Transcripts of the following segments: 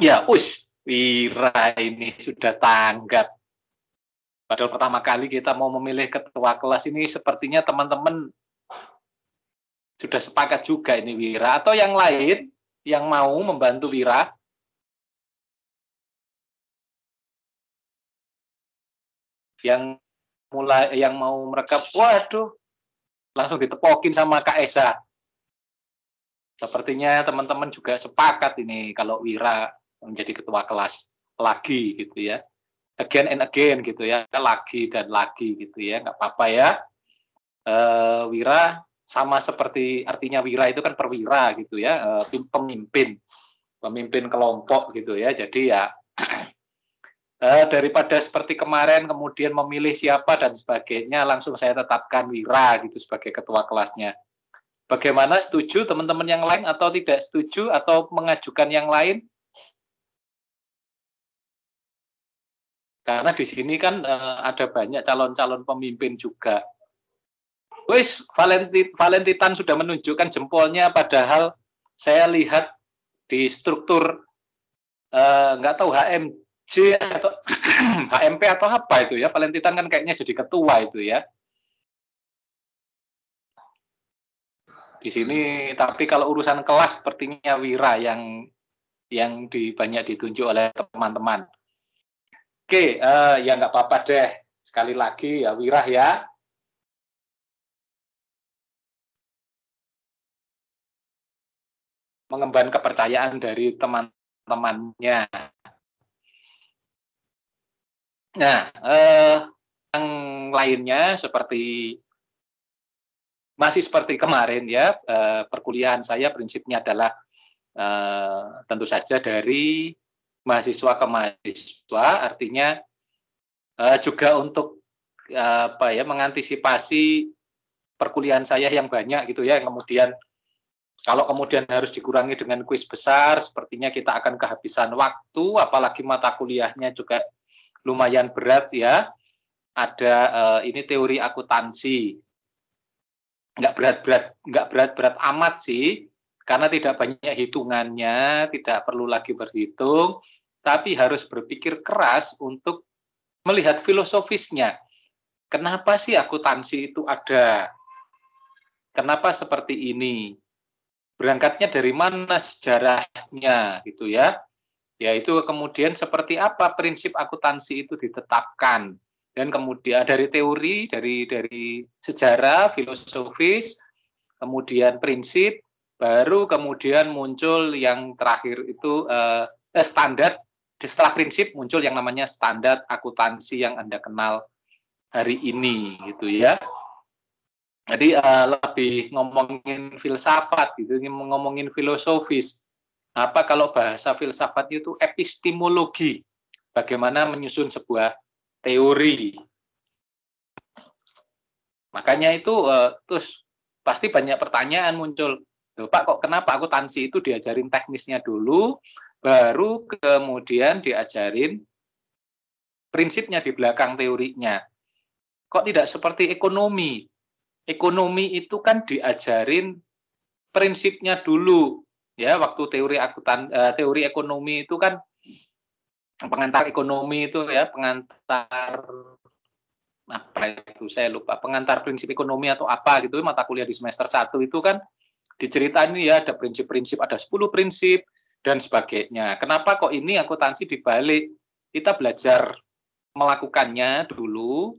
Ya, Wira ini sudah tanggap. Padahal pertama kali kita mau memilih ketua kelas ini sepertinya teman-teman sudah sepakat juga ini Wira. Atau yang lain yang mau membantu Wira? Yang mau merekap, waduh, langsung ditepokin sama Kak Esa. Sepertinya teman-teman juga sepakat ini kalau Wira menjadi ketua kelas lagi gitu ya. Again and again gitu ya, lagi dan lagi gitu ya, nggak apa-apa ya. Wira sama seperti artinya Wira itu kan perwira gitu ya, pemimpin kelompok gitu ya. Jadi ya daripada seperti kemarin kemudian memilih siapa dan sebagainya, langsung saya tetapkan Wira gitu sebagai ketua kelasnya. Bagaimana, setuju teman-teman yang lain atau tidak setuju atau mengajukan yang lain? Karena di sini kan ada banyak calon-calon pemimpin juga. Wis, Valentitan sudah menunjukkan jempolnya, padahal saya lihat di struktur nggak tahu HMJ atau HMP atau apa itu ya. Valentitan kan kayaknya jadi ketua itu ya. Di sini, tapi kalau urusan kelas sepertinya Wira yang banyak ditunjuk oleh teman-teman. Oke, ya nggak apa-apa deh. Sekali lagi ya Wira ya. Mengemban kepercayaan dari teman-temannya. Nah, yang lainnya masih seperti kemarin ya, perkuliahan saya prinsipnya adalah tentu saja dari mahasiswa ke mahasiswa, artinya juga untuk mengantisipasi perkuliahan saya yang banyak gitu ya, kemudian kalau kemudian harus dikurangi dengan kuis besar, sepertinya kita akan kehabisan waktu, apalagi mata kuliahnya juga lumayan berat ya. Ada ini teori akuntansi, nggak berat-berat amat sih, karena tidak banyak hitungannya, tidak perlu lagi berhitung, tapi harus berpikir keras untuk melihat filosofisnya. Kenapa sih akuntansi itu ada? Kenapa seperti ini? Berangkatnya dari mana sejarahnya gitu ya? Yaitu kemudian seperti apa prinsip akuntansi itu ditetapkan, dan kemudian dari teori, dari sejarah filosofis, kemudian prinsip, baru kemudian muncul yang terakhir itu standar. Setelah prinsip muncul yang namanya standar akuntansi yang Anda kenal hari ini gitu ya. Jadi lebih ngomongin filsafat gitu, ngomongin filosofis. Apa kalau bahasa filsafat itu epistemologi, bagaimana menyusun sebuah teori. Makanya itu terus pasti banyak pertanyaan muncul. Pak, kok kenapa akuntansi itu diajarin teknisnya dulu, baru kemudian diajarin prinsipnya di belakang teorinya. Kok tidak seperti ekonomi? Ekonomi itu kan diajarin prinsipnya dulu. Ya, waktu teori ekonomi itu kan pengantar ekonomi itu ya, pengantar apa itu saya lupa, pengantar prinsip ekonomi atau apa gitu, mata kuliah di semester 1 itu kan diceritain ya, ada prinsip-prinsip, ada 10 prinsip dan sebagainya. Kenapa kok ini akuntansi dibalik? Kita belajar melakukannya dulu,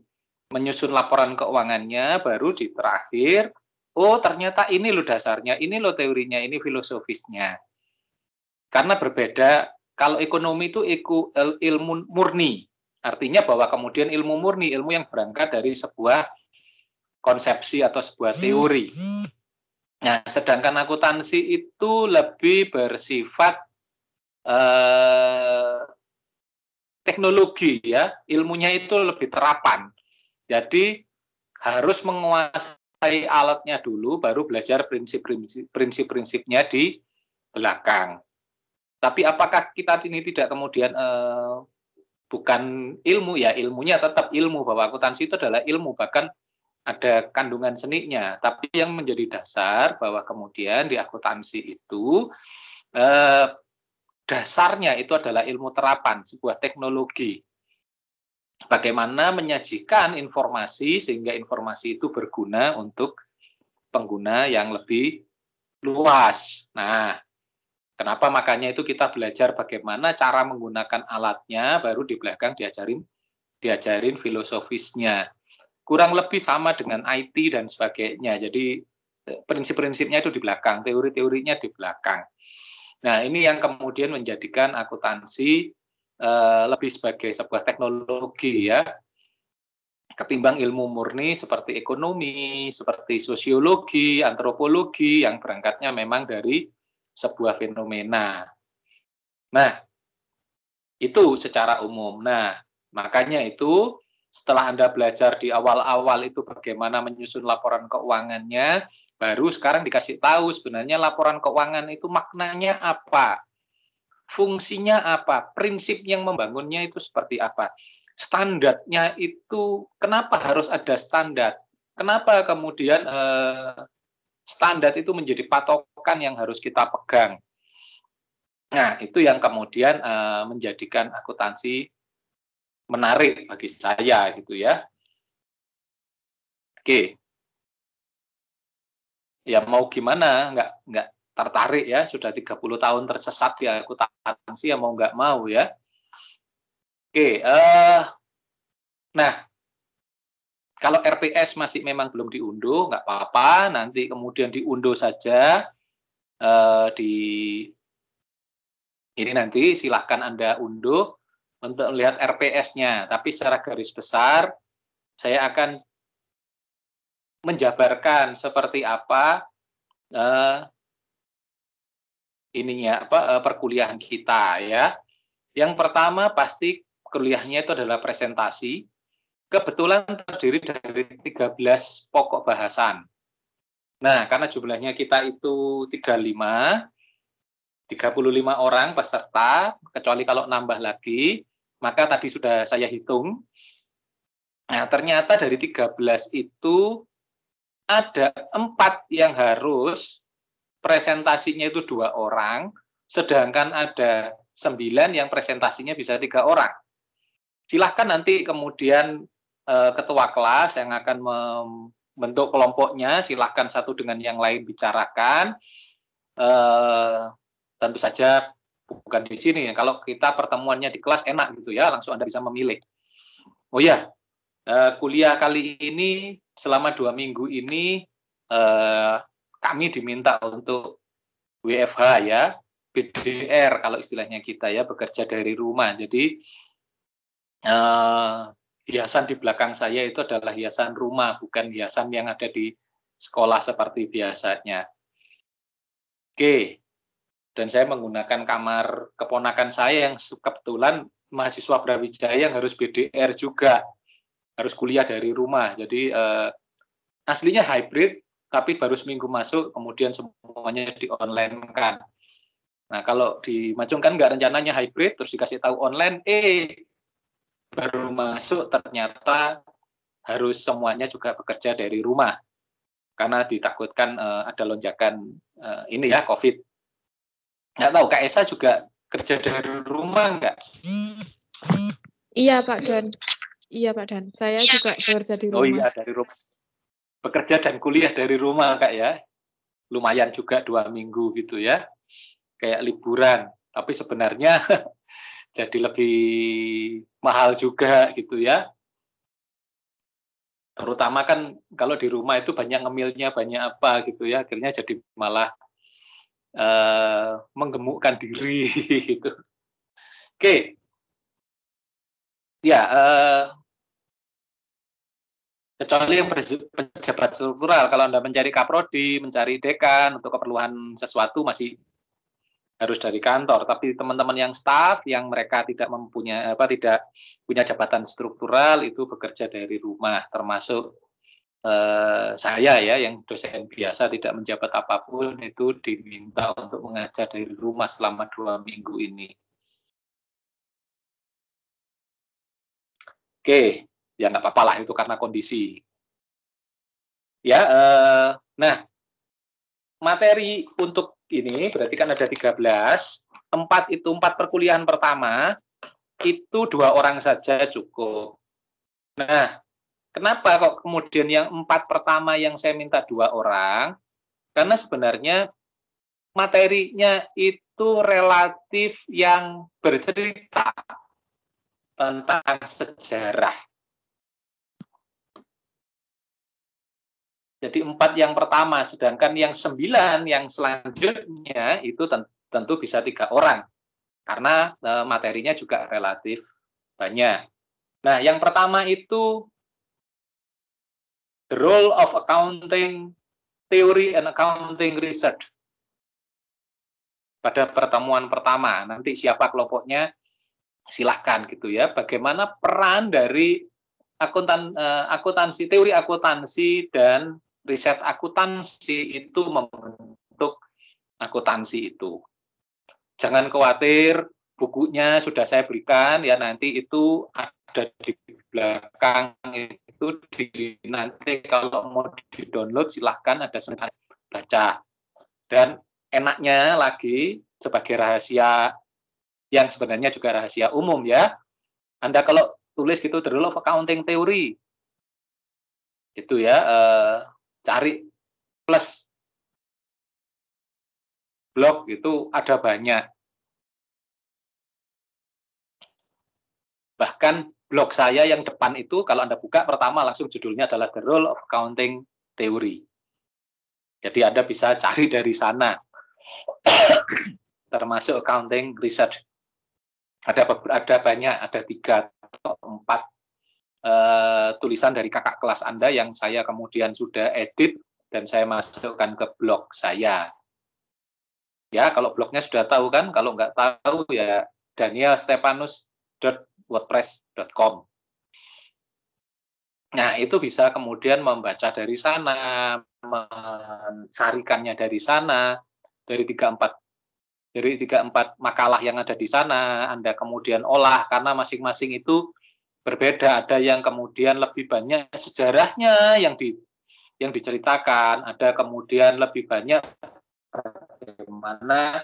menyusun laporan keuangannya, baru di terakhir, oh ternyata ini loh dasarnya, ini loh teorinya, ini filosofisnya. Karena berbeda, kalau ekonomi itu ilmu murni, artinya bahwa kemudian ilmu murni, ilmu yang berangkat dari sebuah konsepsi atau sebuah teori. Nah, sedangkan akuntansi itu lebih bersifat teknologi ya, ilmunya itu lebih terapan. Jadi harus menguasai alatnya dulu, baru belajar prinsip-prinsipnya di belakang. Tapi apakah kita ini tidak kemudian bukan ilmu ya, ilmunya tetap ilmu, bahwa akuntansi itu adalah ilmu, bahkan ada kandungan seninya. Tapi yang menjadi dasar bahwa kemudian di akuntansi itu dasarnya itu adalah ilmu terapan, sebuah teknologi. Bagaimana menyajikan informasi sehingga informasi itu berguna untuk pengguna yang lebih luas. Nah, kenapa makanya itu kita belajar bagaimana cara menggunakan alatnya, baru di belakang diajarin filosofisnya. Kurang lebih sama dengan IT dan sebagainya. Jadi prinsip-prinsipnya itu di belakang, teori-teorinya di belakang. Nah, ini yang kemudian menjadikan akuntansi lebih sebagai sebuah teknologi ya, ketimbang ilmu murni seperti ekonomi, seperti sosiologi, antropologi yang berangkatnya memang dari sebuah fenomena. Nah, itu secara umum. Nah, makanya itu setelah Anda belajar di awal-awal itu bagaimana menyusun laporan keuangannya, baru sekarang dikasih tahu sebenarnya laporan keuangan itu maknanya apa, fungsinya apa, prinsip yang membangunnya itu seperti apa. Standarnya itu, kenapa harus ada standar? Kenapa kemudian standar itu menjadi patokan yang harus kita pegang? Nah, itu yang kemudian menjadikan akuntansi menarik bagi saya gitu ya. Oke, ya mau gimana, nggak tertarik ya, sudah 30 tahun tersesat ya akuntansi ya mau nggak mau ya. Oke, nah kalau RPS masih memang belum diunduh, nggak apa-apa, nanti kemudian diunduh saja di ini nanti silahkan Anda unduh untuk melihat RPS-nya. Tapi secara garis besar, saya akan menjabarkan seperti apa perkuliahan kita ya. Yang pertama pasti kuliahnya itu adalah presentasi. Kebetulan terdiri dari 13 pokok bahasan. Nah, karena jumlahnya kita itu 35 orang peserta, kecuali kalau nambah lagi, maka tadi sudah saya hitung. Nah, ternyata dari 13 itu ada 4 yang harus presentasinya itu 2 orang, sedangkan ada 9 yang presentasinya bisa 3 orang. Silahkan nanti kemudian ketua kelas yang akan membentuk kelompoknya, silahkan satu dengan yang lain bicarakan. Tentu saja bukan di sini. Kalau kita pertemuannya di kelas enak gitu ya, langsung Anda bisa memilih. Oh ya, kuliah kali ini selama 2 minggu ini kami diminta untuk WFH ya, BDR kalau istilahnya kita ya, bekerja dari rumah. Jadi hiasan di belakang saya itu adalah hiasan rumah, bukan hiasan yang ada di sekolah seperti biasanya. Oke, dan saya menggunakan kamar keponakan saya yang kebetulan mahasiswa Brawijaya yang harus BDR juga, harus kuliah dari rumah. Jadi aslinya hybrid, tapi baru seminggu masuk, kemudian semuanya di-online kan. Nah, kalau di Majung kan nggak rencananya hybrid, terus dikasih tahu online, baru masuk ternyata harus semuanya juga bekerja dari rumah. Karena ditakutkan ada lonjakan ini ya, COVID. Nggak tahu, Kak Esa juga kerja dari rumah nggak? Iya, Pak Dan. Iya, Pak Dan. Saya juga bekerja di rumah. Oh iya, dari rumah. Bekerja dan kuliah dari rumah, Kak ya. Lumayan juga 2 minggu gitu ya. Kayak liburan. Tapi sebenarnya jadi lebih mahal juga gitu ya. Terutama kan kalau di rumah itu banyak ngemilnya, banyak apa gitu ya. Akhirnya jadi malah menggemukkan diri gitu. Oke. Ya, kecuali yang pejabat struktural, kalau Anda mencari kaprodi, mencari dekan untuk keperluan sesuatu masih harus dari kantor, tapi teman-teman yang staff yang mereka tidak tidak punya jabatan struktural itu bekerja dari rumah, termasuk saya ya yang dosen biasa tidak menjabat apapun itu diminta untuk mengajar dari rumah selama 2 minggu ini. Oke, ya nggak apa-apa lah itu karena kondisi. Ya, nah materi untuk ini berarti kan ada 13, empat perkuliahan pertama itu 2 orang saja cukup. Nah, kenapa kok kemudian yang 4 pertama yang saya minta 2 orang? Karena sebenarnya materinya itu relatif yang bercerita tentang sejarah. Jadi 4 yang pertama, sedangkan yang 9 yang selanjutnya itu tentu bisa 3 orang. Karena materinya juga relatif banyak. Nah, yang pertama itu the role of accounting theory and accounting research. Pada pertemuan pertama, nanti siapa kelompoknya silahkan gitu ya. Bagaimana peran dari akuntansi, teori akuntansi dan riset akuntansi itu membentuk akuntansi itu. Jangan khawatir, bukunya sudah saya berikan ya, nanti itu ada di belakang itu, nanti kalau mau di-download silahkan, ada sebentar baca. Dan enaknya lagi sebagai rahasia yang sebenarnya juga rahasia umum ya, Anda kalau tulis gitu the role of accounting theory itu ya, cari plus blog itu ada banyak. Bahkan blog saya yang depan itu kalau Anda buka pertama langsung judulnya adalah the role of accounting theory. Jadi Anda bisa cari dari sana. Termasuk accounting research. Ada banyak, ada 3 atau 4 tulisan dari kakak kelas Anda yang saya kemudian sudah edit dan saya masukkan ke blog saya. Ya, kalau blognya sudah tahu kan, kalau nggak tahu ya danielstepanus.wordpress.com. Nah, itu bisa kemudian membaca dari sana, mensarikannya dari sana, dari 3-4 makalah yang ada di sana, Anda kemudian olah, karena masing-masing itu berbeda. Ada yang kemudian lebih banyak sejarahnya yang diceritakan, ada kemudian lebih banyak bagaimana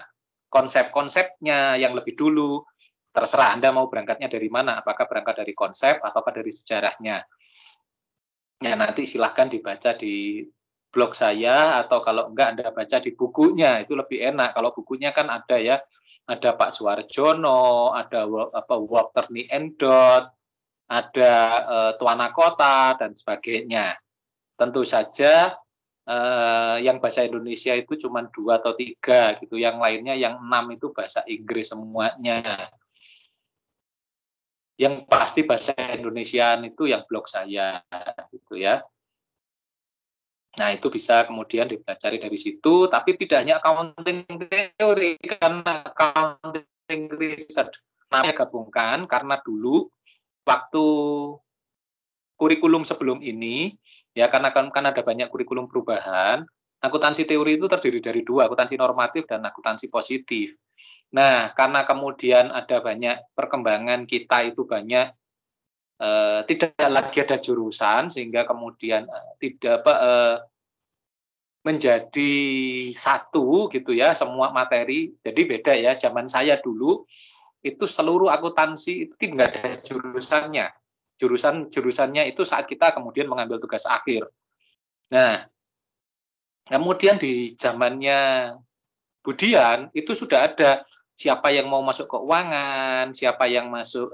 konsep-konsepnya yang lebih dulu. Terserah Anda mau berangkatnya dari mana, apakah berangkat dari konsep ataukah dari sejarahnya. Ya, nanti silahkan dibaca di blog saya, atau kalau enggak Anda baca di bukunya, itu lebih enak. Kalau bukunya kan ada ya, ada Pak Suarjono, ada Walter Niendot, ada Tuana Kota, dan sebagainya. Tentu saja yang bahasa Indonesia itu cuma 2 atau 3 gitu, yang lainnya yang 6 itu bahasa Inggris semuanya. Yang pasti bahasa Indonesiaan itu yang blog saya gitu ya. Nah, itu bisa kemudian dipelajari dari situ, tapi tidak hanya accounting theory, karena accounting research. Namanya gabungkan karena dulu waktu kurikulum sebelum ini, ya karena kan ada banyak kurikulum perubahan, akuntansi teori itu terdiri dari 2, akuntansi normatif dan akuntansi positif. Nah, karena kemudian ada banyak perkembangan, kita itu banyak tidak lagi ada jurusan, sehingga kemudian tidak menjadi satu gitu ya, semua materi. Jadi beda ya, zaman saya dulu itu seluruh akuntansi itu tidak ada jurusannya. Jurusannya itu saat kita kemudian mengambil tugas akhir. Nah, kemudian di zamannya Budian itu sudah ada siapa yang mau masuk keuangan, siapa yang masuk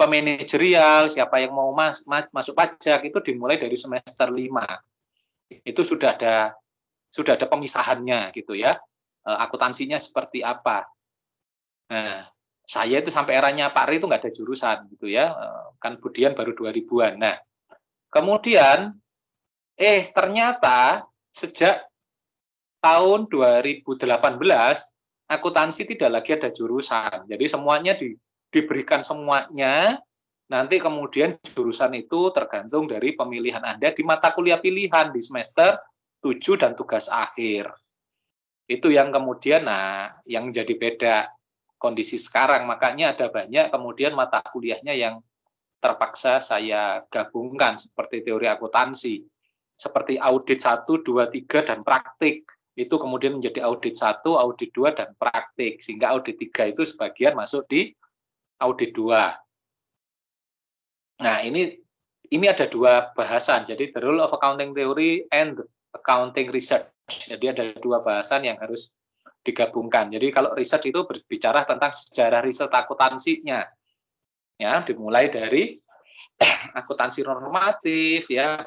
manajerial, siapa yang mau masuk pajak, itu dimulai dari semester 5. Itu sudah ada pemisahannya gitu ya. Akuntansinya seperti apa. Nah, saya itu sampai eranya Pak Ri itu nggak ada jurusan gitu ya. Kan Budian baru 2000-an. Nah, kemudian ternyata sejak tahun 2018 akuntansi tidak lagi ada jurusan. Jadi semuanya diberikan semuanya. Nanti kemudian jurusan itu tergantung dari pemilihan Anda di mata kuliah pilihan di semester 7 dan tugas akhir. Itu yang kemudian yang jadi beda kondisi sekarang. Makanya ada banyak kemudian mata kuliahnya yang terpaksa saya gabungkan seperti teori akuntansi, seperti audit 1, 2, 3 dan praktik. itu kemudian menjadi audit 1, audit 2, dan praktik. Sehingga audit 3 itu sebagian masuk di audit 2. Nah, ini ada dua bahasan. Jadi the rule of accounting theory and accounting research. Jadi ada dua bahasan yang harus digabungkan. Jadi kalau research itu berbicara tentang sejarah riset akuntansinya. Ya, dimulai dari akuntansi normatif ya,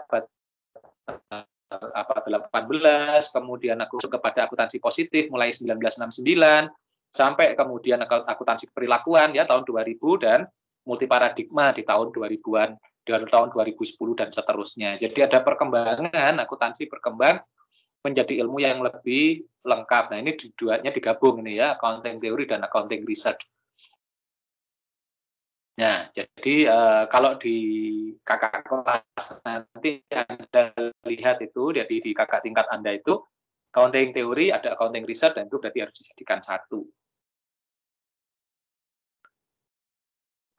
18, kemudian aku kepada akuntansi positif mulai 1969 sampai kemudian akuntansi perilakuan ya tahun 2000 dan multiparadigma di tahun 2000-an dan tahun 2010 dan seterusnya. Jadi ada perkembangan akuntansi berkembang menjadi ilmu yang lebih lengkap. Nah, ini duanya digabung ini ya, accounting theory dan accounting research. Nah, jadi kalau di kakak kelas nanti Anda lihat itu, jadi di kakak tingkat Anda itu, accounting teori, ada accounting research, dan itu berarti harus dijadikan satu.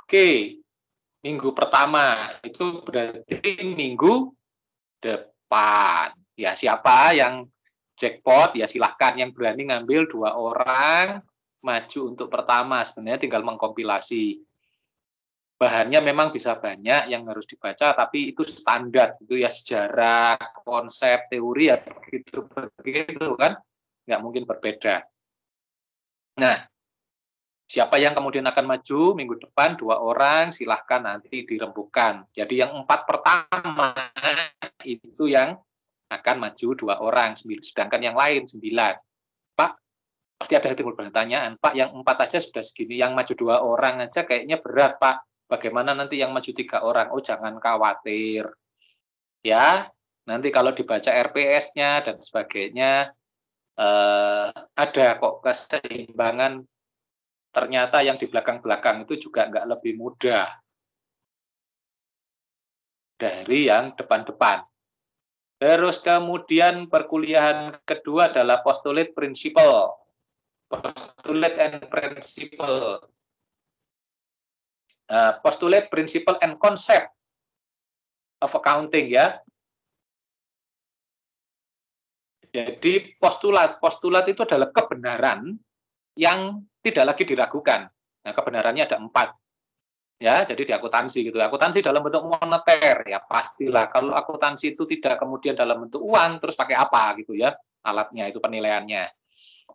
Oke, minggu pertama itu berarti minggu depan. Ya, siapa yang jackpot, ya silahkan. Yang berani ngambil 2 orang, maju untuk pertama. Sebenarnya tinggal mengkompilasi. Bahannya memang bisa banyak yang harus dibaca, tapi itu standar, itu ya sejarah, konsep, teori ya begitu kan, nggak mungkin berbeda. Nah, siapa yang kemudian akan maju minggu depan 2 orang, silahkan nanti dirembukan. Jadi yang 4 pertama itu yang akan maju 2 orang, sedangkan yang lain 9. Pak, pasti ada timbul pertanyaan, Pak yang 4 aja sudah segini, yang maju 2 orang aja kayaknya berat Pak. Bagaimana nanti yang maju 3 orang? Oh, jangan khawatir. Ya, nanti kalau dibaca RPS-nya dan sebagainya, ada kok keseimbangan. Ternyata yang di belakang-belakang itu juga nggak lebih mudah dari yang depan-depan. Terus kemudian perkuliahan kedua adalah postulate principle. Postulate and principle. Postulate, principle, and concept of accounting ya. Jadi postulat itu adalah kebenaran yang tidak lagi diragukan. Nah, kebenarannya ada 4. Ya, jadi di akuntansi gitu. Akuntansi dalam bentuk moneter ya pastilah. Kalau akuntansi itu tidak kemudian dalam bentuk uang, terus pakai apa gitu ya? Alatnya itu penilaiannya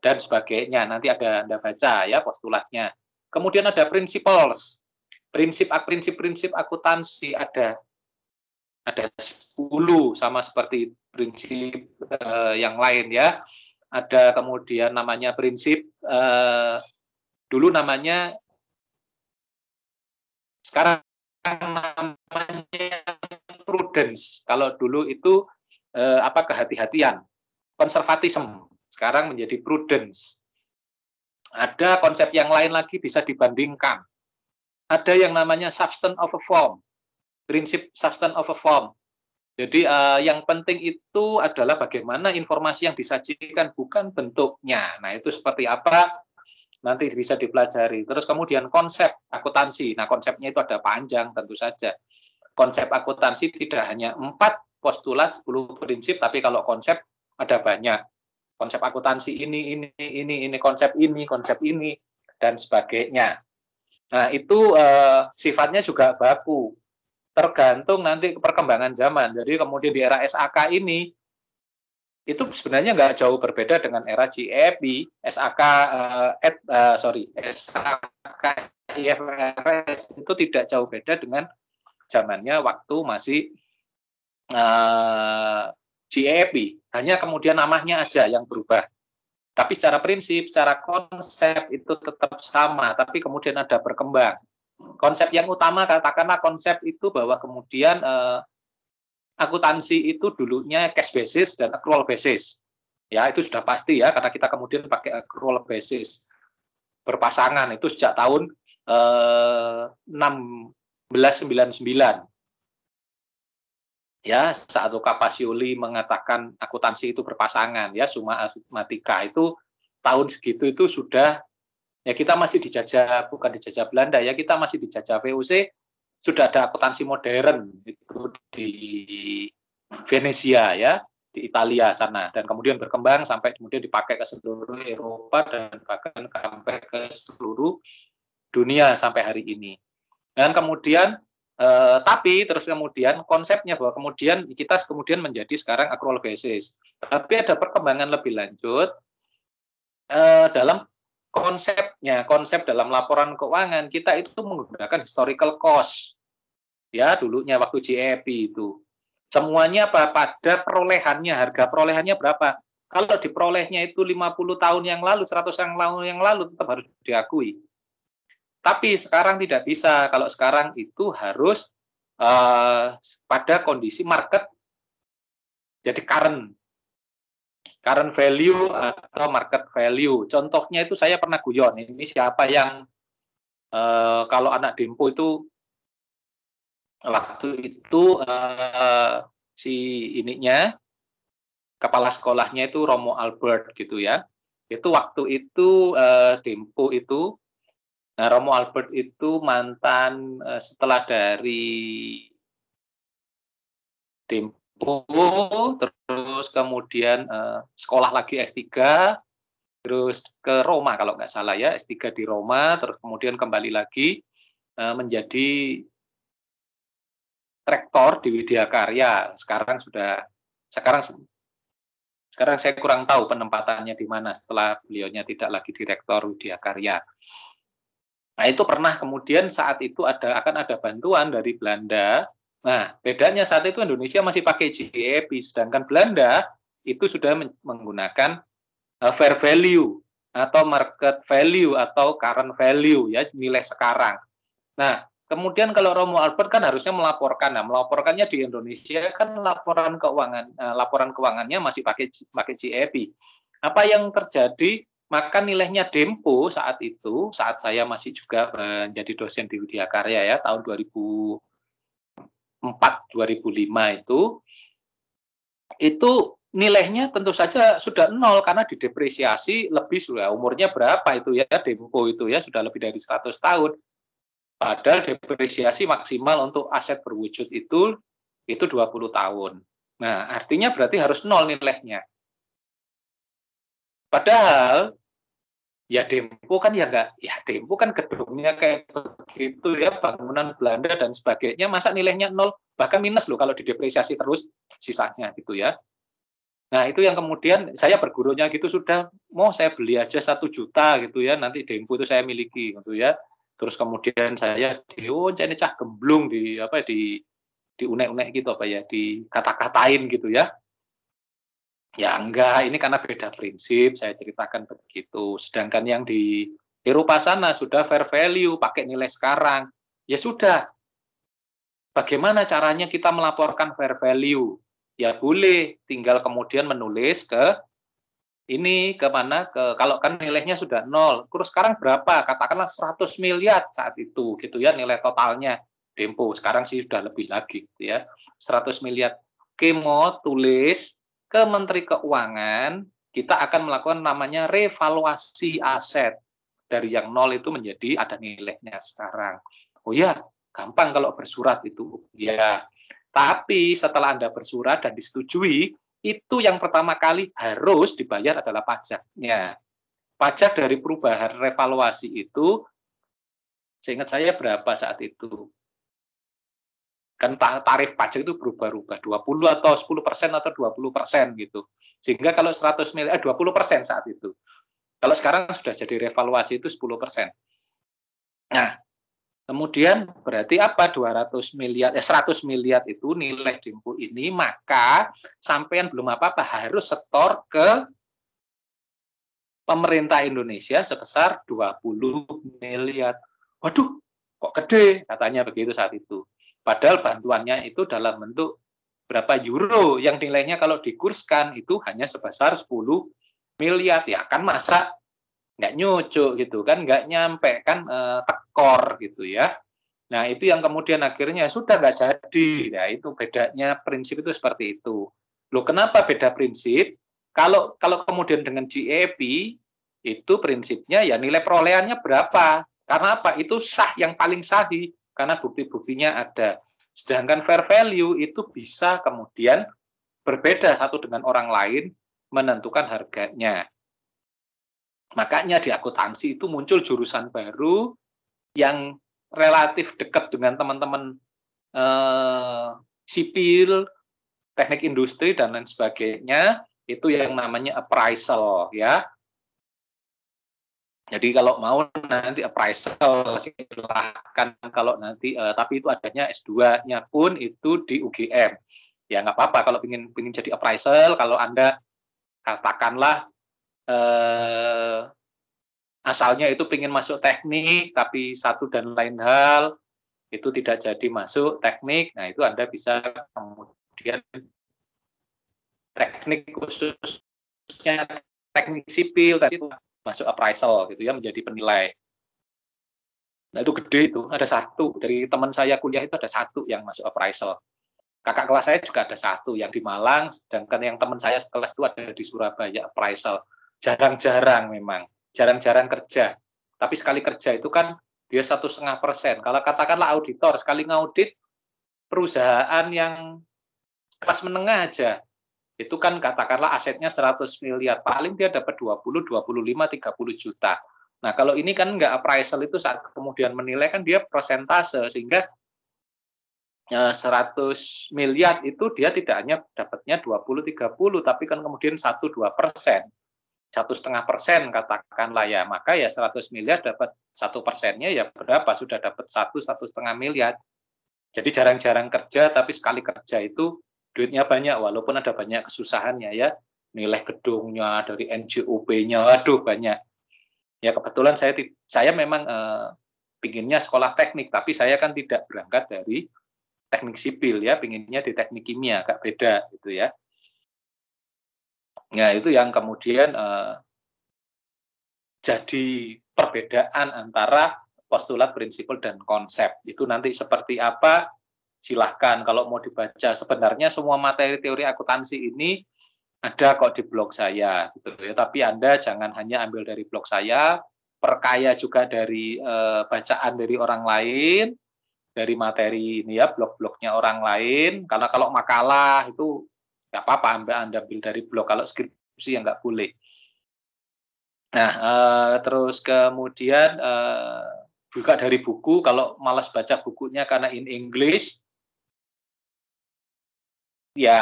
dan sebagainya. Nanti ada Anda baca ya postulatnya. Kemudian ada principles. Prinsip akuntansi ada 10 sama seperti prinsip yang lain ya. Ada kemudian namanya prinsip dulu namanya, sekarang namanya prudence. Kalau dulu itu kehati-hatian, konservatisme. Sekarang menjadi prudence. Ada konsep yang lain lagi bisa dibandingkan. Ada yang namanya substance of a form, prinsip substance of a form. Jadi yang penting itu adalah bagaimana informasi yang disajikan, bukan bentuknya. Nah, itu seperti apa nanti bisa dipelajari. Terus kemudian konsep akuntansi. Nah, konsepnya itu ada panjang tentu saja. Konsep akuntansi tidak hanya 4 postulat, 10 prinsip, tapi kalau konsep ada banyak. Konsep akuntansi ini, konsep ini, dan sebagainya. Nah, itu sifatnya juga baku. Tergantung nanti perkembangan zaman. Jadi kemudian di era SAK ini, itu sebenarnya nggak jauh berbeda dengan era GEP, SAK IFRS itu tidak jauh beda dengan zamannya waktu masih GEP. Hanya kemudian namanya aja yang berubah. Tapi secara prinsip, secara konsep itu tetap sama, tapi kemudian ada berkembang. Konsep yang utama katakanlah konsep itu bahwa kemudian akuntansi itu dulunya cash basis dan accrual basis. Ya, itu sudah pasti ya, karena kita kemudian pakai accrual basis berpasangan itu sejak tahun 1699. Ya, saat Capaccioli mengatakan akuntansi itu berpasangan, ya, summa arithmetica itu tahun segitu itu sudah, ya kita masih dijajah, bukan dijajah Belanda ya, kita masih dijajah VOC, sudah ada akuntansi modern itu di Venesia ya, di Italia sana, dan kemudian berkembang sampai kemudian dipakai ke seluruh Eropa dan bahkan sampai ke seluruh dunia sampai hari ini. Dan kemudian tapi terus kemudian konsepnya bahwa kemudian kita kemudian menjadi sekarang accrual basis. Tapi ada perkembangan lebih lanjut dalam konsepnya, konsep dalam laporan keuangan kita itu menggunakan historical cost. Ya, dulunya waktu GEP itu. Semuanya pada perolehannya, harga perolehannya berapa. Kalau diperolehnya itu 50 tahun yang lalu, 100 tahun yang lalu tetap harus diakui. Tapi sekarang tidak bisa. Kalau sekarang itu harus pada kondisi market, jadi current value atau market value. Contohnya itu saya pernah guyon. Ini siapa yang kalau anak Dempo itu waktu itu si ininya kepala sekolahnya itu Romo Albert gitu ya. Itu waktu itu Dempo itu, nah Romo Albert itu mantan setelah dari Dempo, terus kemudian sekolah lagi S3, terus ke Roma kalau nggak salah ya, S3 di Roma, terus kemudian kembali lagi menjadi rektor di Widya Karya. Sekarang saya kurang tahu penempatannya di mana setelah beliaunya tidak lagi direktur Widya Karya. Nah, itu pernah kemudian saat itu akan ada bantuan dari Belanda. Nah, bedanya saat itu Indonesia masih pakai GEP, sedangkan Belanda itu sudah menggunakan fair value atau market value atau current value ya, nilai sekarang. Nah, kemudian kalau Romo Albert kan harusnya melaporkan. Nah, melaporkannya di Indonesia kan laporan keuangannya masih pakai GEP. Apa yang terjadi? Maka nilainya Dempo saat itu, saat saya masih juga menjadi dosen di Widya Karya ya, tahun 2004-2005 itu nilainya tentu saja sudah nol karena didepresiasi lebih, sudah umurnya berapa itu ya, Dempo itu ya sudah lebih dari 100 tahun. Padahal depresiasi maksimal untuk aset berwujud itu 20 tahun. Nah, artinya berarti harus nol nilainya. Padahal ya Dempo kan Dempo kan gedungnya kayak begitu ya, bangunan Belanda dan sebagainya, masa nilainya nol, bahkan minus loh kalau didepresiasi terus sisanya gitu ya. Nah, itu yang kemudian saya bergurunya gitu, sudah mau saya beli aja 1 juta gitu ya, nanti Dempo itu saya miliki gitu ya. Terus kemudian saya ini cah gemblung di unek-unek gitu dikata-katain gitu ya. Ya enggak, ini karena beda prinsip, saya ceritakan begitu. Sedangkan yang di Eropa sana sudah fair value, pakai nilai sekarang. Ya sudah. Bagaimana caranya kita melaporkan fair value? Ya boleh, tinggal kemudian menulis ke kalau kan nilainya sudah nol, terus sekarang berapa? Katakanlah 100 miliar saat itu gitu ya, nilai totalnya Dempo. Sekarang sih sudah lebih lagi gitu ya. 100 miliar. Oke, mau tulis ke Menteri Keuangan, kita akan melakukan namanya revaluasi aset. Dari yang nol itu menjadi ada nilainya sekarang. Oh ya, gampang kalau bersurat itu. Ya. Tapi setelah Anda bersurat dan disetujui, itu yang pertama kali harus dibayar adalah pajaknya. Pajak dari perubahan revaluasi itu, seingat saya berapa saat itu? Kan tarif pajak itu berubah-ubah, 20 atau 10% atau 20% gitu. Sehingga kalau 100 miliar, 20% saat itu. Kalau sekarang sudah jadi revaluasi itu 10%. Nah, kemudian berarti apa 100 miliar itu nilai Dempo ini, maka sampean belum apa-apa harus setor ke pemerintah Indonesia sebesar 20 miliar. Waduh, kok gede katanya begitu saat itu. Padahal bantuannya itu dalam bentuk berapa euro yang nilainya kalau dikurskan itu hanya sebesar 10 miliar. Ya kan masa nggak nyucuk gitu kan, nggak nyampe kan tekor gitu ya. Nah, itu yang kemudian akhirnya sudah nggak jadi. Nah, itu bedanya prinsip itu seperti itu. Loh, kenapa beda prinsip? Kalau kemudian dengan GEP, itu prinsipnya ya nilai perolehannya berapa. Karena apa? Itu sah, yang paling sahih. Karena bukti-buktinya ada. Sedangkan fair value itu bisa kemudian berbeda satu dengan orang lain menentukan harganya. Makanya di akuntansi itu muncul jurusan baru yang relatif dekat dengan teman-teman sipil, teknik industri dan lain sebagainya, itu yang namanya appraisal ya. Jadi kalau mau nanti appraisal silahkan, kalau nanti tapi itu adanya S2-nya pun itu di UGM. Ya nggak apa-apa kalau ingin jadi appraisal, kalau Anda katakanlah asalnya itu ingin masuk teknik tapi satu dan lain hal itu tidak jadi masuk teknik, nah itu Anda bisa kemudian teknik khususnya teknik sipil tadi masuk appraisal gitu ya, menjadi penilai. Nah itu gede, itu ada satu dari teman saya kuliah itu ada satu yang masuk appraisal. Kakak kelas saya juga ada satu yang di Malang, sedangkan yang teman saya sekelas itu ada di Surabaya appraisal. Jarang-jarang memang, jarang-jarang kerja. Tapi sekali kerja itu kan dia 1,5%. Kalau katakanlah auditor sekali ngaudit perusahaan yang kelas menengah aja, itu kan katakanlah asetnya 100 miliar, paling dia dapat 20, 25, 30 juta. Nah kalau ini kan nggak appraisal, itu saat kemudian menilai kan dia persentase, sehingga 100 miliar itu dia tidak hanya dapatnya 20-30, tapi kan kemudian 1-2%, 1,5% katakanlah ya, maka ya 100 miliar dapat 1%-nya ya berapa, sudah dapat 1-1,5 miliar. Jadi jarang-jarang kerja, tapi sekali kerja itu duitnya banyak, walaupun ada banyak kesusahannya ya, nilai gedungnya, dari NJOP-nya, aduh banyak. Ya kebetulan saya memang pinginnya sekolah teknik, tapi saya kan tidak berangkat dari teknik sipil ya, pinginnya di teknik kimia, agak beda gitu ya. Nah itu yang kemudian jadi perbedaan antara postulat, prinsipal, dan konsep. Itu nanti seperti apa, silahkan kalau mau dibaca. Sebenarnya semua materi teori akuntansi ini ada kok di blog saya gitu ya. Tapi Anda jangan hanya ambil dari blog saya, perkaya juga dari bacaan dari orang lain, dari materi ini ya, blog-blognya orang lain. Karena kalau makalah itu nggak apa-apa Anda ambil dari blog, kalau skripsi ya nggak boleh. Nah, terus kemudian juga dari buku, kalau malas baca bukunya karena in English, ya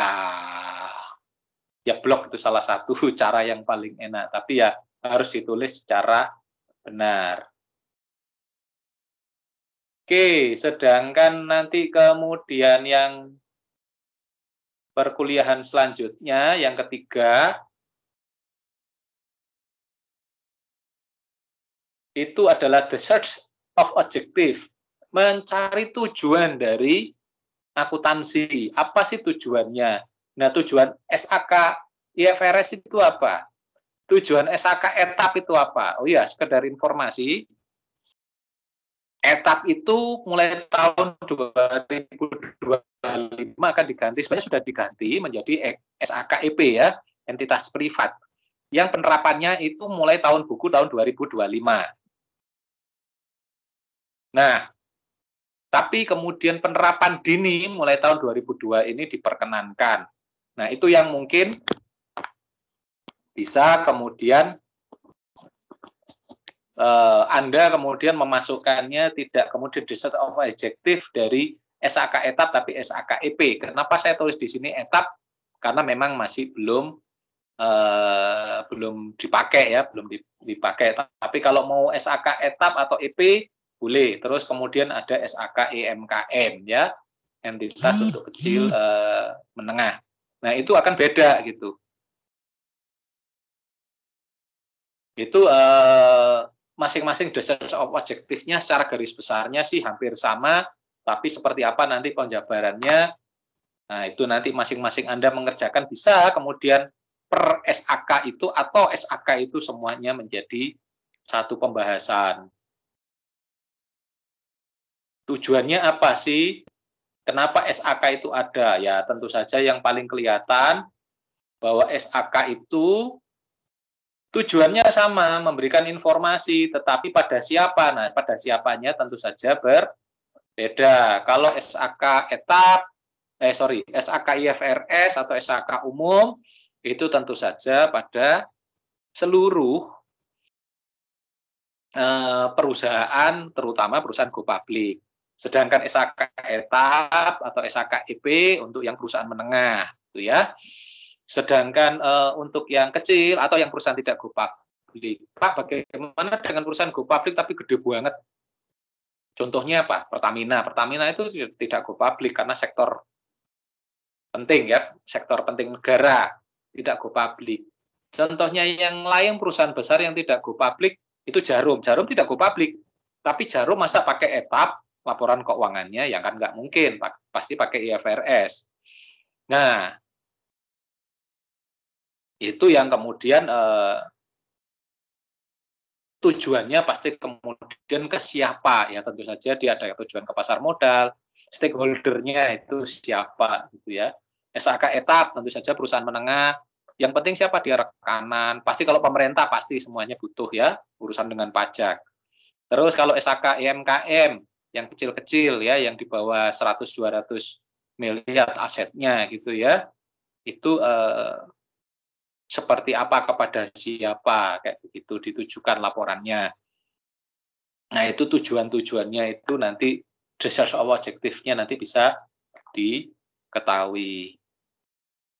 blog itu salah satu cara yang paling enak, tapi ya harus ditulis secara benar. Oke, sedangkan nanti kemudian yang perkuliahan selanjutnya, yang ketiga, itu adalah the search of objective, mencari tujuan dari akuntansi. Apa sih tujuannya? Nah, tujuan SAK IFRS itu apa? Tujuan SAK etap itu apa? Oh ya, sekedar informasi, etap itu mulai tahun 2025 akan diganti, sebenarnya sudah diganti menjadi SAK EP ya, entitas privat. Yang penerapannya itu mulai tahun buku tahun 2025. Nah, tapi kemudian penerapan dini mulai tahun 2002 ini diperkenankan. Nah, itu yang mungkin bisa kemudian Anda kemudian memasukkannya tidak kemudian di set of objective dari SAK etap tapi SAK EP. Kenapa saya tulis di sini etap? Karena memang masih belum dipakai ya, belum dipakai. Tapi kalau mau SAK etap atau EP boleh. Terus kemudian ada SAK EMKM ya, entitas untuk kecil menengah. Nah, itu akan beda gitu. Itu masing-masing dasar objektifnya secara garis besarnya sih hampir sama, tapi seperti apa nanti penjabarannya, nah itu nanti masing-masing Anda mengerjakan, bisa kemudian per SAK itu atau SAK itu semuanya menjadi satu pembahasan. Tujuannya apa sih? Kenapa SAK itu ada? Ya tentu saja yang paling kelihatan bahwa SAK itu tujuannya sama, memberikan informasi, tetapi pada siapa? Nah, pada siapanya tentu saja berbeda. Kalau SAK etap, SAK IFRS atau SAK umum itu tentu saja pada seluruh perusahaan, terutama perusahaan go public. Sedangkan SAK etap atau SAK EP untuk yang perusahaan menengah, gitu ya. Sedangkan untuk yang kecil atau yang perusahaan tidak go public, Pak, bagaimana dengan perusahaan go public tapi gede banget? Contohnya apa? Pertamina. Pertamina itu tidak go public karena sektor penting ya, sektor penting negara, tidak go public. Contohnya yang lain perusahaan besar yang tidak go public itu Jarum. Jarum tidak go public, tapi Jarum masa pakai etap laporan keuangannya, ya kan nggak mungkin, pasti pakai IFRS. Nah, itu yang kemudian tujuannya pasti kemudian ke siapa, ya tentu saja dia ada tujuan ke pasar modal, stakeholdernya itu siapa, gitu ya. SAK etap tentu saja perusahaan menengah, yang penting siapa dia rekanan, pasti kalau pemerintah pasti semuanya butuh ya, urusan dengan pajak. Terus kalau SAK IMKM, yang kecil-kecil ya, yang di bawah 100-200 miliar asetnya gitu ya, itu seperti apa, kepada siapa, kayak begitu ditujukan laporannya. Nah itu tujuannya itu nanti research objektifnya nanti bisa diketahui.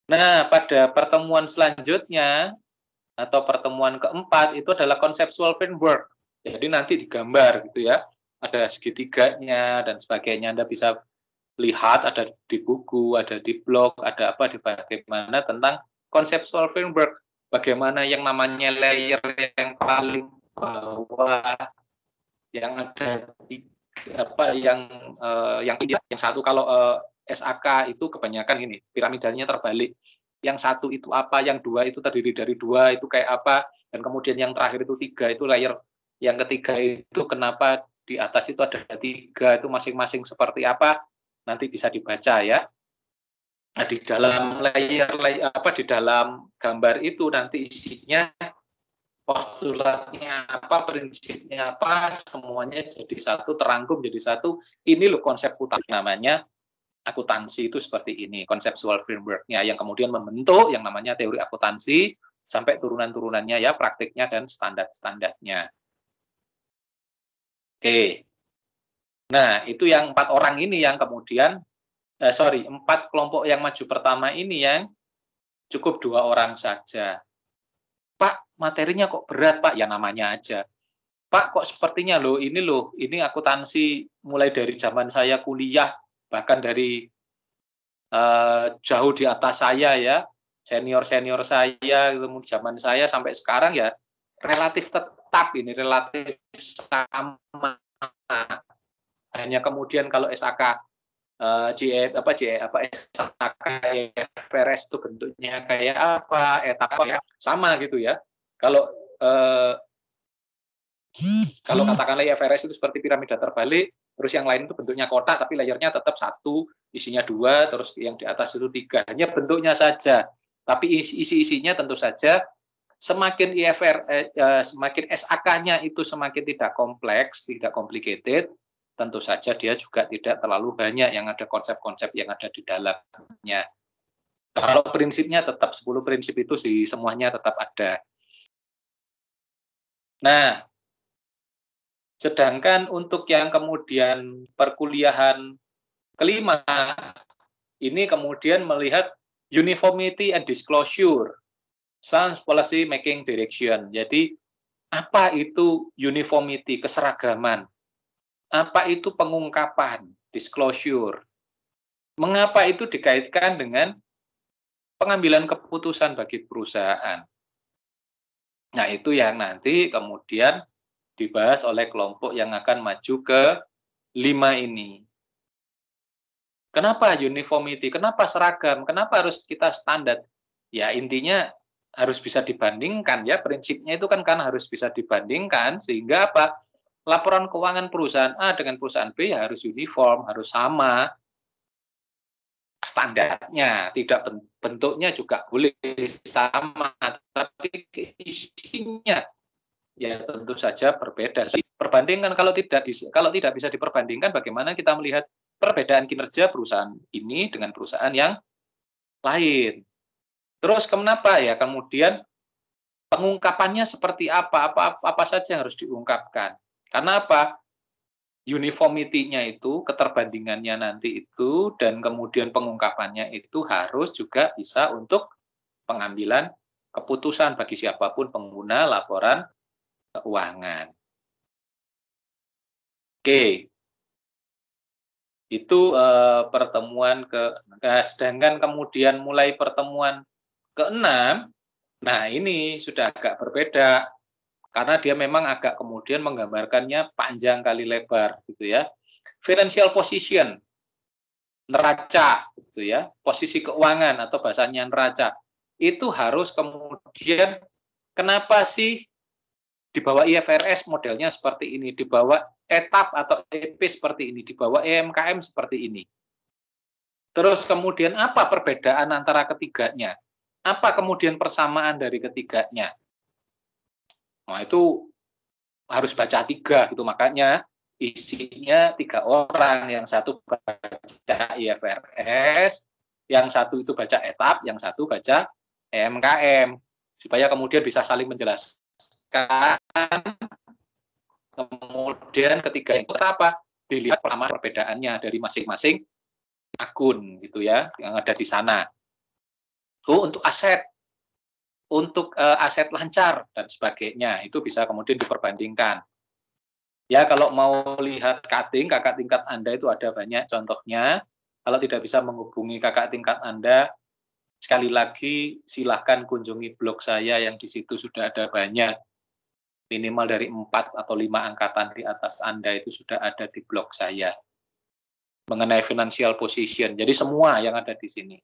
Nah pada pertemuan selanjutnya atau pertemuan keempat itu adalah conceptual framework. Jadi nanti digambar gitu ya, ada segitiganya dan sebagainya. Anda bisa lihat ada di buku, ada di blog, ada apa di bagaimana tentang conceptual framework. Bagaimana yang namanya layer yang paling bawah, yang ada apa yang satu kalau SAK itu kebanyakan ini piramidalnya terbalik. Yang satu itu apa, yang dua itu terdiri dari dua, itu kayak apa, dan kemudian yang terakhir itu tiga, itu layer yang ketiga itu kenapa di atas itu ada tiga, itu masing-masing seperti apa, nanti bisa dibaca ya. Nah, di dalam di dalam gambar itu nanti isinya postulatnya apa, prinsipnya apa, semuanya jadi satu, terangkum jadi satu. Ini loh konsep utama namanya akuntansi itu seperti ini, conceptual framework-nya yang kemudian membentuk yang namanya teori akuntansi sampai turunan-turunannya ya, praktiknya dan standar-standarnya. Oke. Nah, itu yang 4 orang ini yang kemudian 4 kelompok yang maju pertama ini yang cukup 2 orang saja. Pak, materinya kok berat, Pak? Ya namanya aja. Pak, kok sepertinya ini akuntansi mulai dari zaman saya kuliah, bahkan dari jauh di atas saya ya, senior saya, kemudian zaman saya sampai sekarang ya relatif tetap ini, relatif sama. Hanya kemudian kalau SAK SAK IFRS itu bentuknya kayak apa, etapa ya sama gitu ya. Kalau katakanlah IFRS itu seperti piramida terbalik, terus yang lain itu bentuknya kotak tapi layernya tetap satu, isinya 2, terus yang di atas itu 3. Hanya bentuknya saja. Tapi isi-isinya tentu saja semakin semakin SAK-nya itu semakin tidak kompleks, tidak complicated, tentu saja dia juga tidak terlalu banyak yang ada konsep-konsep yang ada di dalamnya. Kalau prinsipnya tetap 10 prinsip itu semuanya tetap ada. Nah, sedangkan untuk yang kemudian perkuliahan kelima, ini kemudian melihat uniformity and disclosure, sound policy making direction. Jadi, apa itu uniformity, keseragaman? Apa itu pengungkapan, disclosure? Mengapa itu dikaitkan dengan pengambilan keputusan bagi perusahaan? Nah, itu yang nanti kemudian dibahas oleh kelompok yang akan maju ke 5 ini. Kenapa uniformity? Kenapa seragam? Kenapa harus kita standar? Ya, intinya harus bisa dibandingkan ya. Prinsipnya itu kan harus bisa dibandingkan sehingga apa? Laporan keuangan perusahaan A dengan perusahaan B ya harus uniform, harus sama standarnya, tidak bentuknya juga boleh sama, tapi isinya ya tentu saja berbeda. Perbandingkan kalau tidak bisa diperbandingkan, bagaimana kita melihat perbedaan kinerja perusahaan ini dengan perusahaan yang lain. Terus kenapa ya kemudian pengungkapannya seperti apa saja yang harus diungkapkan. Karena apa? Uniformity-nya itu, keterbandingannya nanti itu, dan kemudian pengungkapannya itu harus juga bisa untuk pengambilan keputusan bagi siapapun pengguna laporan keuangan. Oke, itu pertemuan sedangkan kemudian mulai pertemuan ke-6, nah ini sudah agak berbeda. Karena dia memang agak kemudian menggambarkannya panjang kali lebar gitu ya. Financial position, neraca gitu ya, posisi keuangan atau bahasanya neraca. Itu harus kemudian kenapa sih di bawah IFRS modelnya seperti ini, di bawah ETAP atau EP seperti ini, di bawah EMKM seperti ini. Terus kemudian apa perbedaan antara ketiganya? Apa kemudian persamaan dari ketiganya? Nah, itu harus baca 3 gitu, makanya isinya 3 orang, yang satu baca IFRS, yang satu itu baca ETAP, yang satu baca EMKM, supaya kemudian bisa saling menjelaskan. Kemudian ketiga itu apa? Dilihat pertama perbedaannya dari masing-masing akun gitu ya, yang ada di sana. Untuk aset, untuk aset lancar dan sebagainya itu bisa kemudian diperbandingkan. Ya kalau mau lihat cutting kakak tingkat Anda itu ada banyak contohnya. Kalau tidak bisa menghubungi kakak tingkat Anda, sekali lagi silahkan kunjungi blog saya yang di situ sudah ada banyak. Minimal dari 4 atau 5 angkatan di atas Anda itu sudah ada di blog saya. Mengenai financial position. Jadi semua yang ada di sini.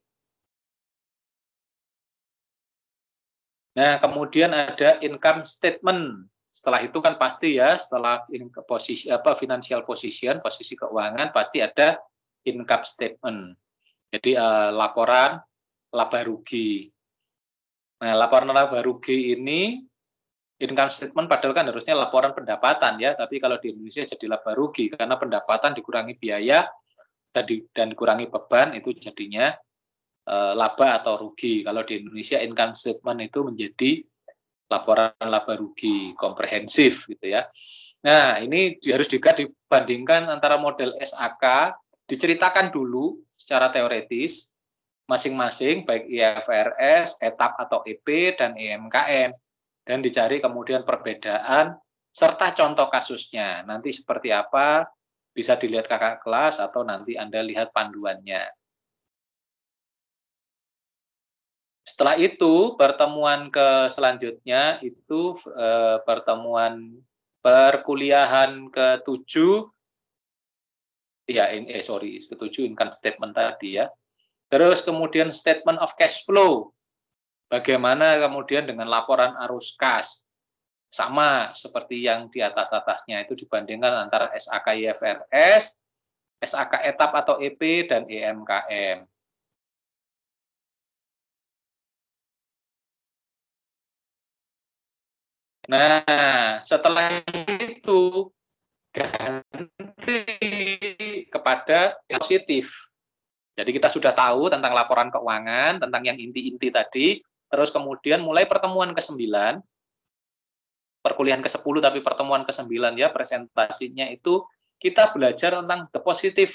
Nah, kemudian ada income statement. Setelah itu kan pasti ya, setelah financial position, posisi keuangan, pasti ada income statement. Jadi laporan laba rugi. Nah, laporan laba rugi ini income statement padahal kan harusnya laporan pendapatan ya, tapi kalau di Indonesia jadi laba rugi karena pendapatan dikurangi biaya dan dikurangi beban itu jadinya laba atau rugi. Kalau di Indonesia income statement itu menjadi laporan laba rugi komprehensif gitu ya. Nah, ini harus juga dibandingkan antara model SAK, diceritakan dulu secara teoretis masing-masing baik IFRS, ETAP atau EP dan EMKM, dan dicari kemudian perbedaan serta contoh kasusnya. Nanti seperti apa bisa dilihat kakak kelas atau nanti Anda lihat panduannya. Setelah itu, pertemuan selanjutnya itu pertemuan perkuliahan ke-7, ya ke-7 income statement tadi ya. Terus kemudian statement of cash flow. Bagaimana kemudian dengan laporan arus kas. Sama seperti yang di atas-atasnya itu dibandingkan antara SAK IFRS, SAK ETAP atau EP, dan EMKM. Nah, setelah itu ganti kepada positif. Jadi kita sudah tahu tentang laporan keuangan, tentang yang inti-inti tadi, terus kemudian mulai pertemuan ke-9, perkuliahan ke-10 tapi pertemuan ke-9 ya, presentasinya itu kita belajar tentang the positive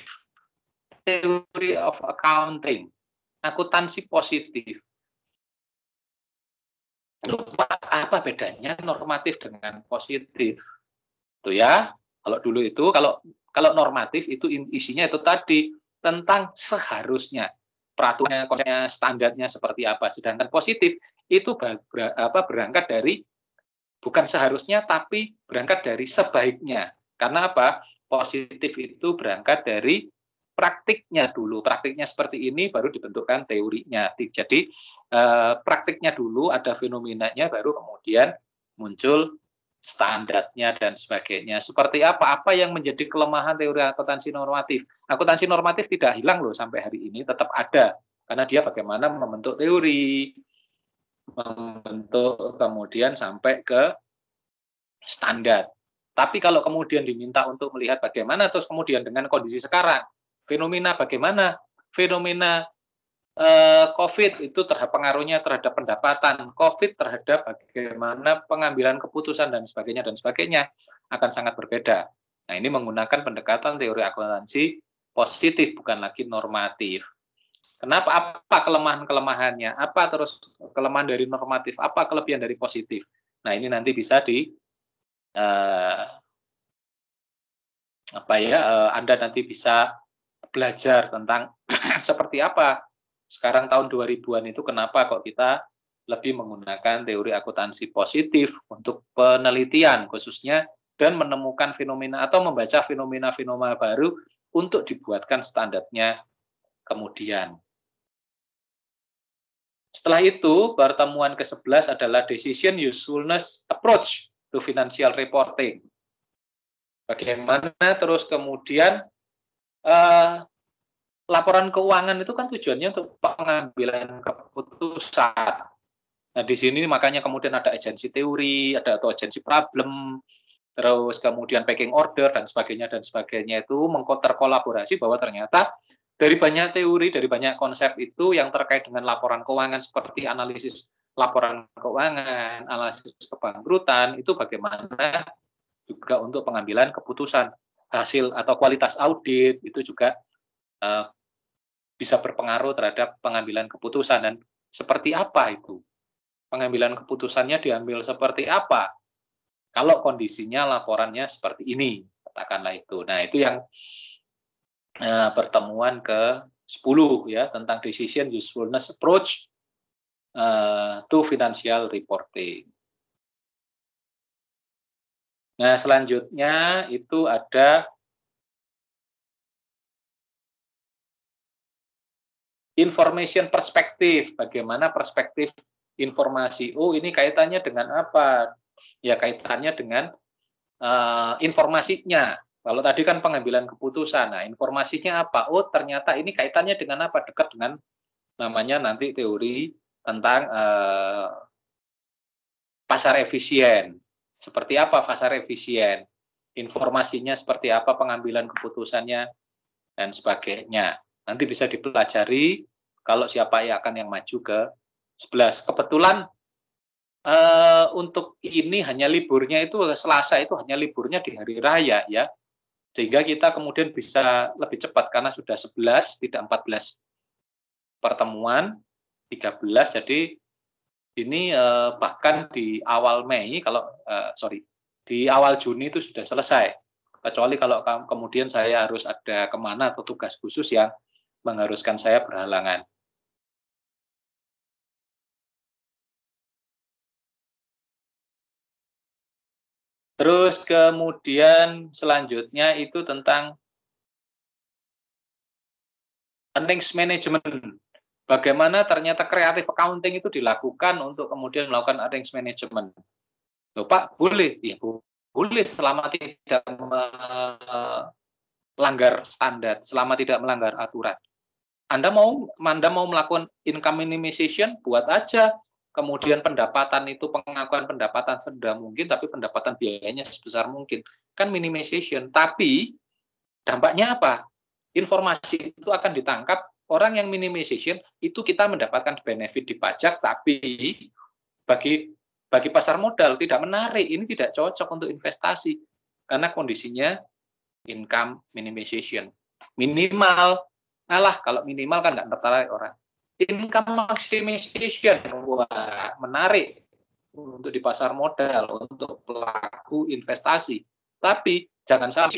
theory of accounting, akuntansi positif. Apa bedanya normatif dengan positif? Tuh ya, kalau dulu itu kalau normatif itu isinya itu tadi tentang seharusnya peraturannya, konsepnya, standarnya seperti apa. Sedangkan positif itu berangkat dari bukan seharusnya tapi berangkat dari sebaiknya. Karena apa? Positif itu berangkat dari praktiknya dulu. Praktiknya seperti ini baru dibentukkan teorinya. Jadi praktiknya dulu ada fenomenanya baru kemudian muncul standarnya dan sebagainya. Seperti apa? Apa yang menjadi kelemahan teori akuntansi normatif? Akuntansi normatif tidak hilang loh sampai hari ini, tetap ada. Karena dia bagaimana membentuk teori, membentuk kemudian sampai ke standar. Tapi kalau kemudian diminta untuk melihat bagaimana terus kemudian dengan kondisi sekarang, Fenomena bagaimana? Fenomena COVID itu terhadap pengaruhnya terhadap pendapatan, COVID terhadap bagaimana pengambilan keputusan dan sebagainya akan sangat berbeda. Nah, ini menggunakan pendekatan teori akuntansi positif, bukan lagi normatif. Kenapa? Apa kelemahan-kelemahannya? Apa terus kelemahan dari normatif? Apa kelebihan dari positif? Nah, ini nanti bisa Anda nanti bisa belajar tentang seperti apa sekarang tahun 2000-an itu kenapa kok kita lebih menggunakan teori akuntansi positif untuk penelitian khususnya dan menemukan fenomena atau membaca fenomena-fenomena baru untuk dibuatkan standarnya kemudian. Setelah itu, pertemuan ke-11 adalah Decision Usefulness Approach to Financial Reporting. Bagaimana terus kemudian laporan keuangan itu kan tujuannya untuk pengambilan keputusan. Nah, di sini makanya kemudian ada agensi teori, ada atau agensi problem, terus kemudian packing order dan sebagainya itu terkolaborasi bahwa ternyata dari banyak teori, dari banyak konsep itu yang terkait dengan laporan keuangan seperti analisis laporan keuangan, analisis kebangkrutan itu bagaimana juga untuk pengambilan keputusan, hasil atau kualitas audit itu juga bisa berpengaruh terhadap pengambilan keputusan. Dan seperti apa itu? Pengambilan keputusannya diambil seperti apa? Kalau kondisinya laporannya seperti ini, katakanlah itu. Nah, itu yang pertemuan ke-10 ya, tentang Decision Usefulness Approach to Financial Reporting. Nah, selanjutnya itu ada information perspektif. Bagaimana perspektif informasi? Oh, ini kaitannya dengan apa? Ya, kaitannya dengan informasinya. Kalau tadi kan pengambilan keputusan. Nah, informasinya apa? Oh, ternyata ini kaitannya dengan apa? Dekat dengan namanya nanti teori tentang pasar efisien. Seperti apa pasar efisien? Informasinya seperti apa pengambilan keputusannya dan sebagainya. Nanti bisa dipelajari kalau siapa yang akan yang maju ke 11. Kebetulan untuk ini hanya liburnya itu Selasa itu hanya liburnya di hari raya ya. Sehingga kita kemudian bisa lebih cepat karena sudah 11 tidak 14 pertemuan 13 jadi ini bahkan di awal Mei di awal Juni itu sudah selesai. Kecuali kalau kemudian saya harus ada kemana atau tugas khusus yang mengharuskan saya berhalangan. Terus kemudian selanjutnya itu tentang earnings management. Bagaimana ternyata creative accounting itu dilakukan untuk kemudian melakukan earnings management. Loh, Pak, boleh? Ya, boleh selama tidak melanggar standar, selama tidak melanggar aturan. Anda mau melakukan income minimization, buat aja. Kemudian pendapatan itu pengakuan pendapatan serendah mungkin, tapi pendapatan biayanya sebesar mungkin. Kan minimization. Tapi dampaknya apa? Informasi itu akan ditangkap. Orang yang minimization itu kita mendapatkan benefit di pajak, tapi bagi pasar modal tidak menarik. Ini tidak cocok untuk investasi karena kondisinya income minimization. Minimal. Kalau minimal kan nggak tertarik orang. Income maximization, wah menarik untuk di pasar modal, untuk pelaku investasi. Tapi jangan salah,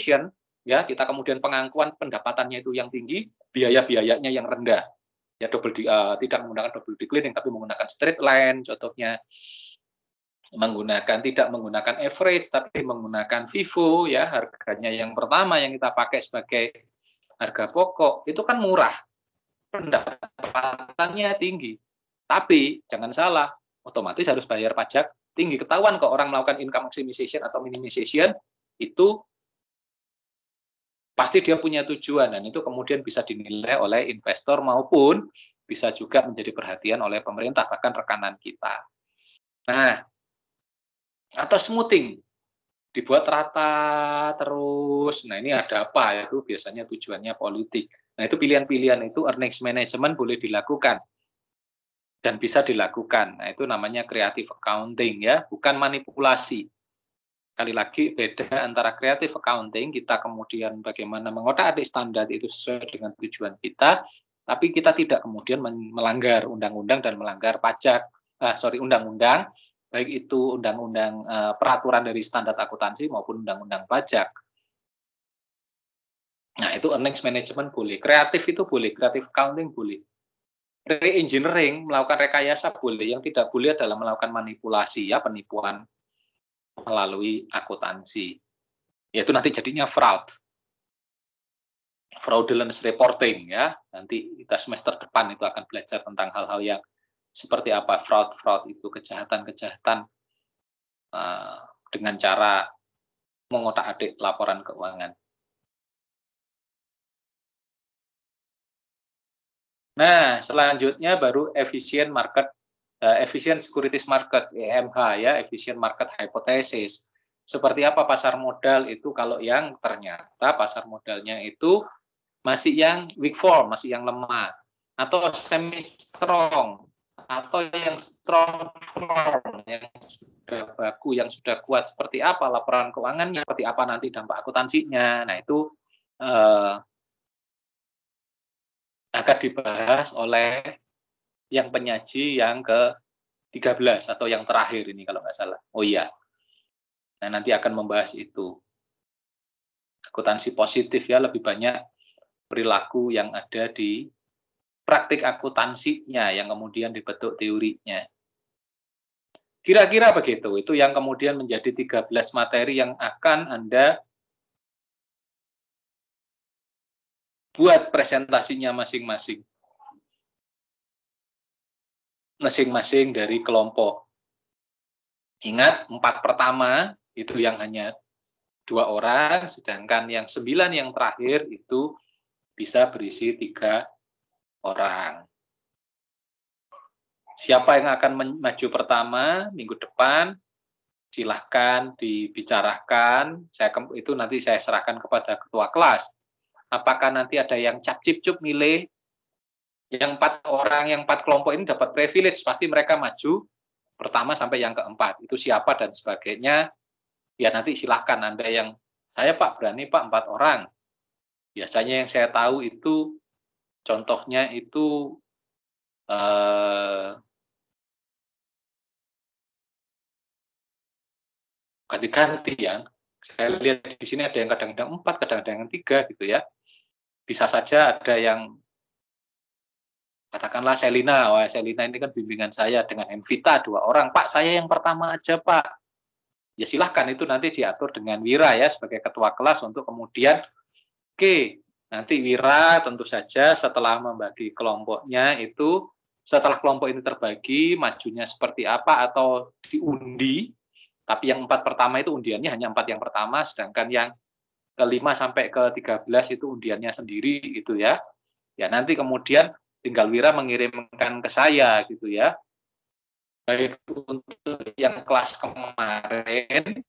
ya kita kemudian pengakuan pendapatannya itu yang tinggi, biaya-biayanya yang rendah. Ya tidak menggunakan double declining, tapi menggunakan straight line, contohnya tidak menggunakan average, tapi menggunakan FIFO, ya harganya yang pertama yang kita pakai sebagai harga pokok itu kan murah, pendapatannya tinggi, tapi jangan salah, otomatis harus bayar pajak tinggi. Ketahuan kok orang melakukan income maximization atau minimization itu pasti dia punya tujuan dan itu kemudian bisa dinilai oleh investor maupun bisa juga menjadi perhatian oleh pemerintah bahkan rekanan kita. Nah, atau smoothing. dibuat rata terus. Nah, ini ada apa? Itu biasanya tujuannya politik. Nah, itu pilihan-pilihan itu earnings management boleh dilakukan dan bisa dilakukan. Nah, itu namanya creative accounting ya, bukan manipulasi. Sekali lagi beda antara creative accounting, kita kemudian bagaimana mengotak-atik standar itu sesuai dengan tujuan kita, tapi kita tidak kemudian melanggar undang-undang dan melanggar pajak, undang-undang, baik itu undang-undang peraturan dari standar akuntansi maupun undang-undang pajak. Nah, itu earnings management boleh, kreatif itu boleh, creative accounting boleh. Re-engineering, melakukan rekayasa boleh, yang tidak boleh adalah melakukan manipulasi ya, penipuan melalui akuntansi. Yaitu nanti jadinya fraudulent reporting ya. Nanti kita semester depan itu akan belajar tentang hal-hal yang seperti apa fraud itu, kejahatan-kejahatan dengan cara mengotak-atik laporan keuangan. Nah, selanjutnya baru efficient securities market, EMH ya, efficient market hypothesis. Seperti apa pasar modal itu kalau yang ternyata pasar modalnya itu masih yang weak form, masih yang lemah, atau semi strong, atau yang strong form, yang sudah bagus, yang sudah kuat, seperti apa laporan keuangannya, seperti apa nanti dampak akuntansinya. Nah, itu akan dibahas oleh yang penyaji yang ke-13 atau yang terakhir ini kalau nggak salah. Oh iya. Nah, nanti akan membahas itu. Akuntansi positif ya, lebih banyak perilaku yang ada di praktik akuntansinya yang kemudian dibentuk teorinya. Kira-kira begitu. Itu yang kemudian menjadi 13 materi yang akan Anda buat presentasinya masing-masing. Masing-masing dari kelompok. Ingat, 4 pertama itu yang hanya 2 orang, sedangkan yang 9 yang terakhir itu bisa berisi 3 orang. Siapa yang akan maju pertama minggu depan, silahkan dibicarakan. Itu nanti saya serahkan kepada ketua kelas. Apakah nanti ada yang cap-cip-cup milih, yang 4 orang, yang 4 kelompok ini dapat privilege, pasti mereka maju pertama sampai yang keempat. Itu siapa dan sebagainya, ya nanti silahkan Anda yang, saya Pak berani Pak 4 orang. Biasanya yang saya tahu itu, contohnya itu, ganti-ganti ya. Saya lihat di sini ada yang kadang-kadang 4, kadang-kadang 3 gitu ya. Bisa saja ada yang katakanlah Selina, wah Selina ini kan bimbingan saya dengan Envita 2 orang. Pak, saya yang pertama aja Pak. Ya silahkan itu nanti diatur dengan Wira ya sebagai ketua kelas untuk kemudian, oke, nanti Wira tentu saja setelah membagi kelompoknya itu, setelah kelompok ini terbagi, majunya seperti apa atau diundi. Tapi yang 4 pertama itu undiannya hanya 4 yang pertama, sedangkan yang ke-5 sampai ke-13 itu undiannya sendiri gitu ya. Ya nanti kemudian tinggal Wira mengirimkan ke saya gitu ya. Baik untuk yang kelas kemarin,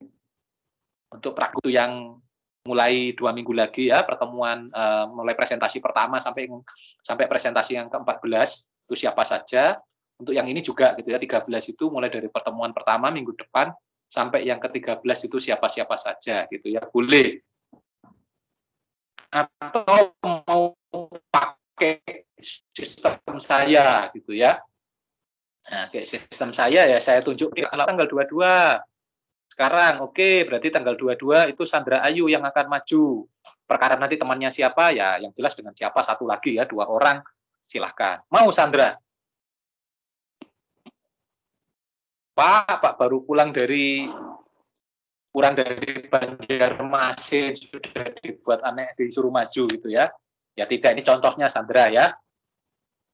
untuk praku yang mulai 2 minggu lagi ya, pertemuan mulai presentasi pertama sampai presentasi yang ke-14 itu siapa saja. Untuk yang ini juga gitu ya, 13 itu mulai dari pertemuan pertama minggu depan sampai yang ke-13 itu siapa-siapa saja gitu ya, boleh. Atau mau pakai sistem saya gitu ya. Nah, kayak sistem saya ya saya tunjuk tanggal 22. Sekarang oke, berarti tanggal 22 itu Sandra Ayu yang akan maju. Perkara nanti temannya siapa ya, yang jelas dengan siapa, satu lagi ya, 2 orang silahkan. Mau Sandra? Pak baru pulang dari Banjarmasin sudah dibuat aneh, disuruh maju gitu ya. Ya tidak, ini contohnya Sandra ya.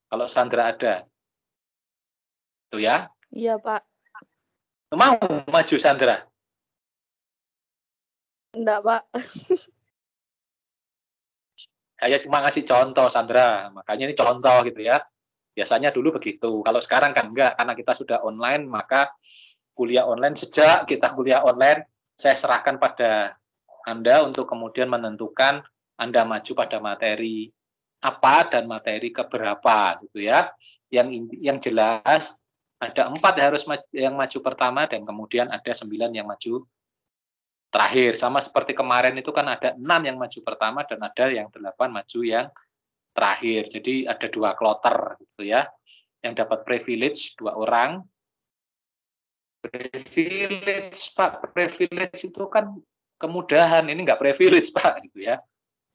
Kalau Sandra ada. Itu ya. Iya, Pak. Mau maju Sandra? Enggak, Pak. Saya cuma ngasih contoh Sandra, makanya ini contoh gitu ya. Biasanya dulu begitu. Kalau sekarang kan enggak, karena kita sudah online, maka kuliah online, sejak kita kuliah online, saya serahkan pada Anda untuk kemudian menentukan Anda maju pada materi apa dan materi keberapa gitu ya. Yang jelas ada 4 yang maju pertama dan kemudian ada 9 yang maju terakhir. Sama seperti kemarin itu kan ada 6 yang maju pertama dan ada yang 8 maju yang terakhir. Jadi ada 2 kloter gitu ya. Yang dapat privilege 2 orang. Privilege Pak, privilege itu kan kemudahan. Ini enggak privilege Pak gitu ya.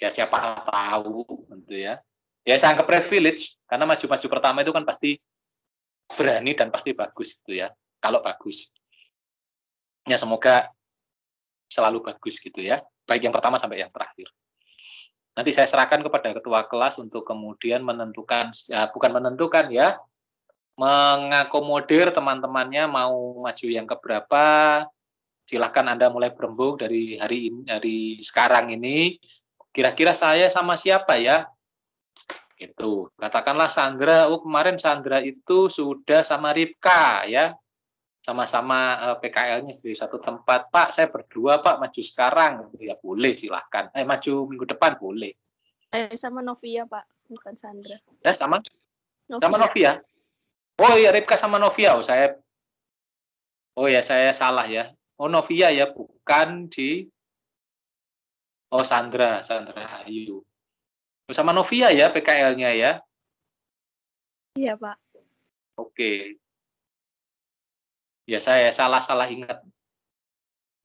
Ya siapa tahu gitu ya. Ya saya anggap privilege karena maju-maju pertama itu kan pasti berani dan pasti bagus gitu ya. Kalau bagus. Ya semoga selalu bagus gitu ya. Baik yang pertama sampai yang terakhir. Nanti saya serahkan kepada ketua kelas untuk kemudian menentukan, ya, bukan menentukan ya, mengakomodir teman-temannya mau maju yang keberapa. Silahkan Anda mulai berembuk dari hari ini, dari sekarang ini. Kira-kira saya sama siapa ya? Gitu. Katakanlah Sandra, kemarin Sandra itu sudah sama Ripka ya. Sama-sama PKL-nya di satu tempat. Pak, saya berdua Pak, maju sekarang. Ya boleh, silahkan. Maju minggu depan boleh. Sama Novia Pak, bukan Sandra. Ya, sama Novia. Oh iya, Ripka sama Novia. Saya salah ya. Oh Novia ya, bukan di. Oh Sandra Ayu. Sama Novia ya PKL-nya ya. Iya Pak. Oke. Ya saya salah ingat.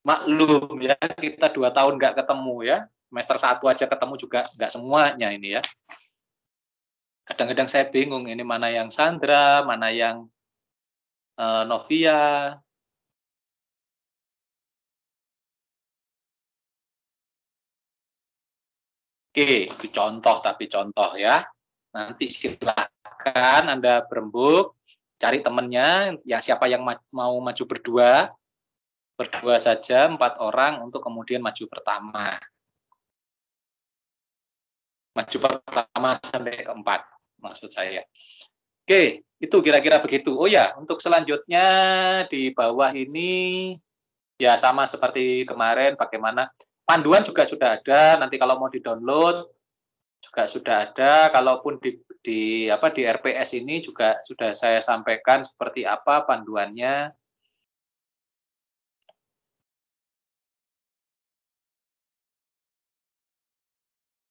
Maklum ya, kita 2 tahun nggak ketemu ya. Semester 1 aja ketemu juga nggak semuanya ini ya. Kadang-kadang saya bingung ini mana yang Sandra, mana yang Novia. Oke, itu contoh ya. Nanti silakan Anda berembuk, cari temannya, yang siapa yang mau maju berdua saja, 4 orang untuk kemudian maju pertama. Maju pertama sampai keempat, maksud saya. Oke, itu kira-kira begitu. Oh ya, untuk selanjutnya di bawah ini, ya sama seperti kemarin, bagaimana panduan juga sudah ada, nanti kalau mau di-download juga sudah ada, kalaupun di RPS ini juga sudah saya sampaikan seperti apa panduannya.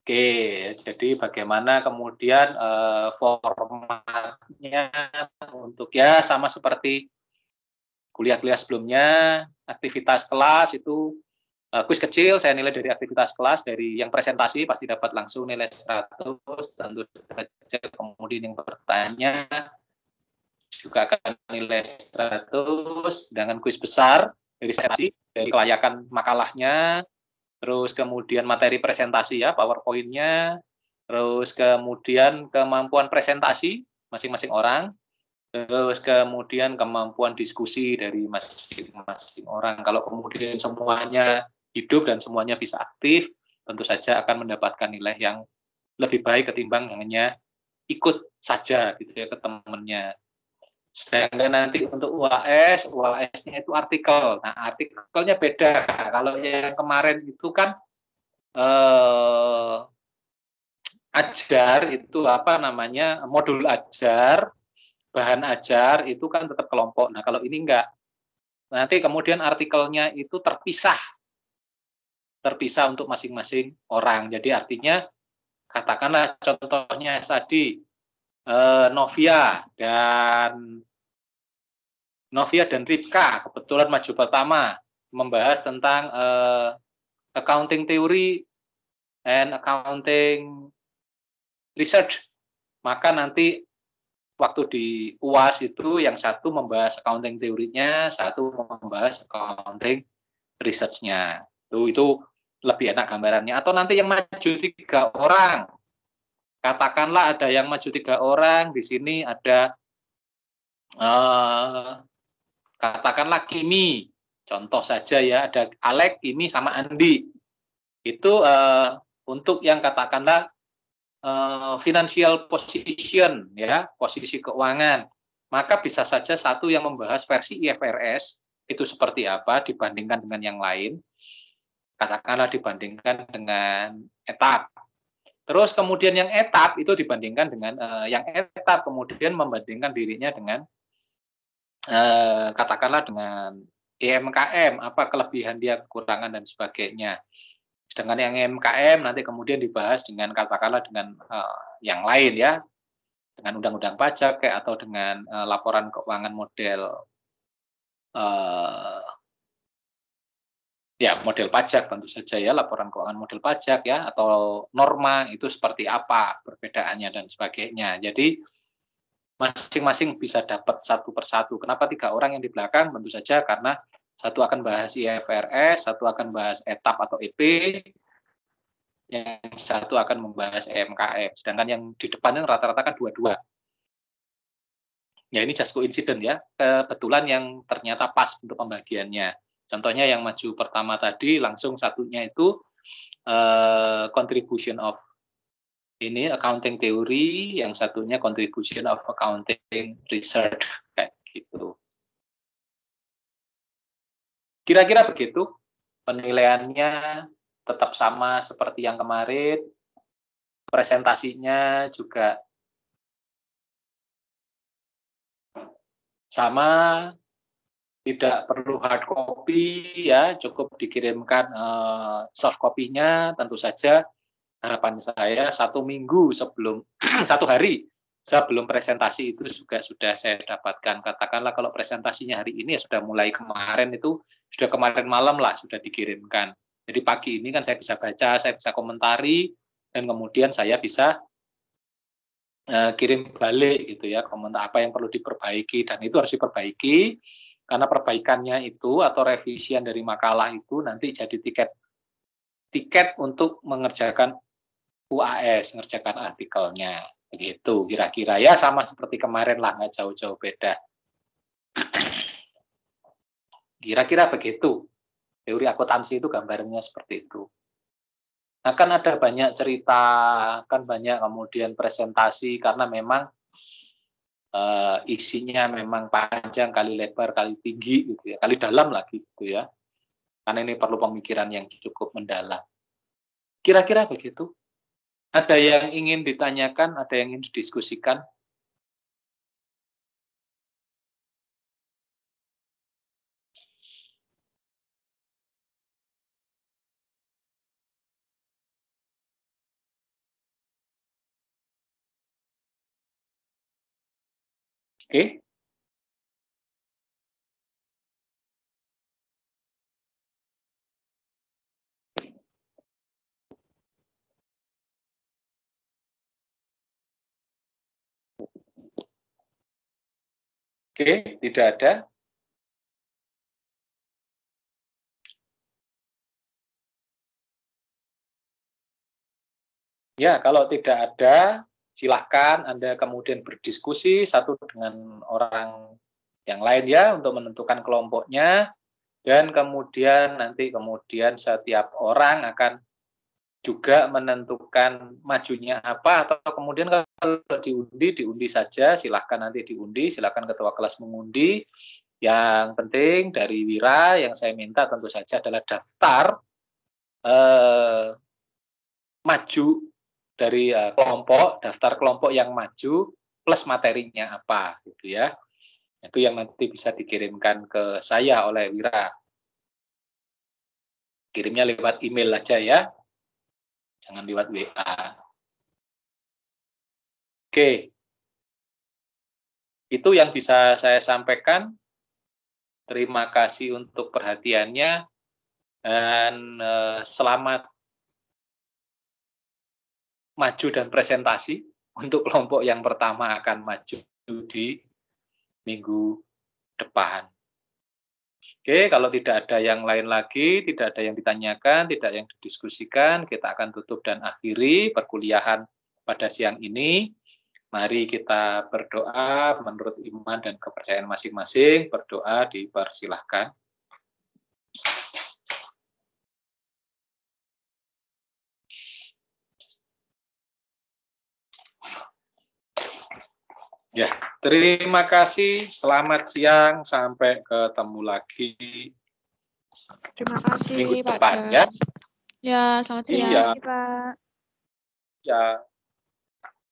Oke, jadi bagaimana kemudian formatnya untuk ya sama seperti kuliah-kuliah sebelumnya, aktivitas kelas itu kuis kecil, saya nilai dari aktivitas kelas, dari yang presentasi pasti dapat langsung nilai 100, tentu saja kemudian yang bertanya juga akan nilai 100, dengan kuis besar dari presentasi, dari kelayakan makalahnya, terus kemudian materi presentasi ya, PowerPoint-nya, terus kemudian kemampuan presentasi masing-masing orang, terus kemudian kemampuan diskusi dari masing-masing orang. Kalau kemudian semuanya hidup dan semuanya bisa aktif, tentu saja akan mendapatkan nilai yang lebih baik ketimbang hanya ikut saja gitu ya ke temannya. Sedangkan nanti untuk UAS-nya itu artikel. Nah, artikelnya beda. Kalau yang kemarin itu kan ajar itu modul ajar, bahan ajar itu kan tetap kelompok. Nah, kalau ini enggak. Nanti kemudian artikelnya itu terpisah untuk masing-masing orang. Jadi artinya katakanlah contohnya tadi Novia dan Ripka kebetulan maju pertama membahas tentang accounting theory and accounting research. Maka nanti waktu di UAS itu yang satu membahas accounting teorinya, satu membahas accounting research-nya. Itu lebih enak gambarannya. Atau nanti yang maju 3 orang. Katakanlah ada yang maju 3 orang, di sini ada katakanlah Kimi, contoh saja ya, ada Alek, Kimi, sama Andi. Itu untuk yang katakanlah financial position, ya, posisi keuangan. Maka bisa saja satu yang membahas versi IFRS, itu seperti apa dibandingkan dengan yang lain. Katakanlah dibandingkan dengan etap. Terus kemudian yang etap itu dibandingkan dengan yang etap kemudian membandingkan dirinya dengan katakanlah dengan IMKM, apa kelebihan dia, kekurangan dan sebagainya. Sedangkan yang IMKM nanti kemudian dibahas dengan katakanlah dengan yang lain ya, dengan undang-undang pajak kayak atau dengan laporan keuangan model ya model pajak tentu saja ya, laporan keuangan model pajak ya, atau norma itu seperti apa perbedaannya dan sebagainya. Jadi masing-masing bisa dapat satu persatu. Kenapa 3 orang yang di belakang? Tentu saja karena satu akan bahas IFRS, satu akan bahas etap atau EP, yang satu akan membahas EMKM. Sedangkan yang di depannya rata-rata kan dua-dua. Ya ini just coincidence ya, kebetulan yang ternyata pas untuk pembagiannya. Contohnya yang maju pertama tadi langsung satunya itu contribution of ini accounting theory, yang satunya contribution of accounting research kayak gitu. Kira-kira begitu penilaiannya, tetap sama seperti yang kemarin. Presentasinya juga sama, tidak perlu hard copy ya, cukup dikirimkan soft copy-nya. Tentu saja harapan saya 1 minggu sebelum 1 hari sebelum presentasi itu juga sudah saya dapatkan. Katakanlah kalau presentasinya hari ini ya sudah mulai kemarin, itu sudah kemarin malam lah sudah dikirimkan. Jadi pagi ini kan saya bisa baca, saya bisa komentari, dan kemudian saya bisa kirim balik gitu ya, komentar apa yang perlu diperbaiki, dan itu harus diperbaiki karena perbaikannya itu atau revisian dari makalah itu nanti jadi tiket untuk mengerjakan UAS, mengerjakan artikelnya. Begitu kira-kira ya, sama seperti kemarin lah, nggak jauh-jauh beda. Kira-kira begitu. Teori akuntansi itu gambarnya seperti itu. Nah, kan ada banyak cerita, kan banyak kemudian presentasi, karena memang isinya memang panjang, kali lebar, kali tinggi, gitu ya, kali dalam lagi, gitu ya. Karena ini perlu pemikiran yang cukup mendalam. Kira-kira begitu. Ada yang ingin ditanyakan, ada yang ingin didiskusikan? Oke. Oke, tidak ada. Ya, kalau tidak ada, silakan Anda kemudian berdiskusi satu dengan orang yang lain ya, untuk menentukan kelompoknya, dan kemudian nanti setiap orang akan juga menentukan majunya apa, atau kemudian kalau diundi saja, silahkan nanti diundi, silahkan ketua kelas mengundi. Yang penting dari Wira yang saya minta tentu saja adalah daftar maju dari kelompok, daftar kelompok yang maju plus materinya apa gitu ya. Itu yang nanti bisa dikirimkan ke saya oleh Wira. Kirimnya lewat email aja ya. Jangan lewat WA. Oke. Itu yang bisa saya sampaikan. Terima kasih untuk perhatiannya, dan selamat maju dan presentasi untuk kelompok yang pertama akan maju di minggu depan. Oke, kalau tidak ada yang lain lagi, tidak ada yang ditanyakan, tidak yang didiskusikan, kita akan tutup dan akhiri perkuliahan pada siang ini. Mari kita berdoa menurut iman dan kepercayaan masing-masing. Berdoa dipersilahkan. Ya, terima kasih. Selamat siang. Sampai ketemu lagi Terima kasih minggu Pak depan Dan. ya. Ya, selamat siang. Iya. Terima kasih, Pak. Ya.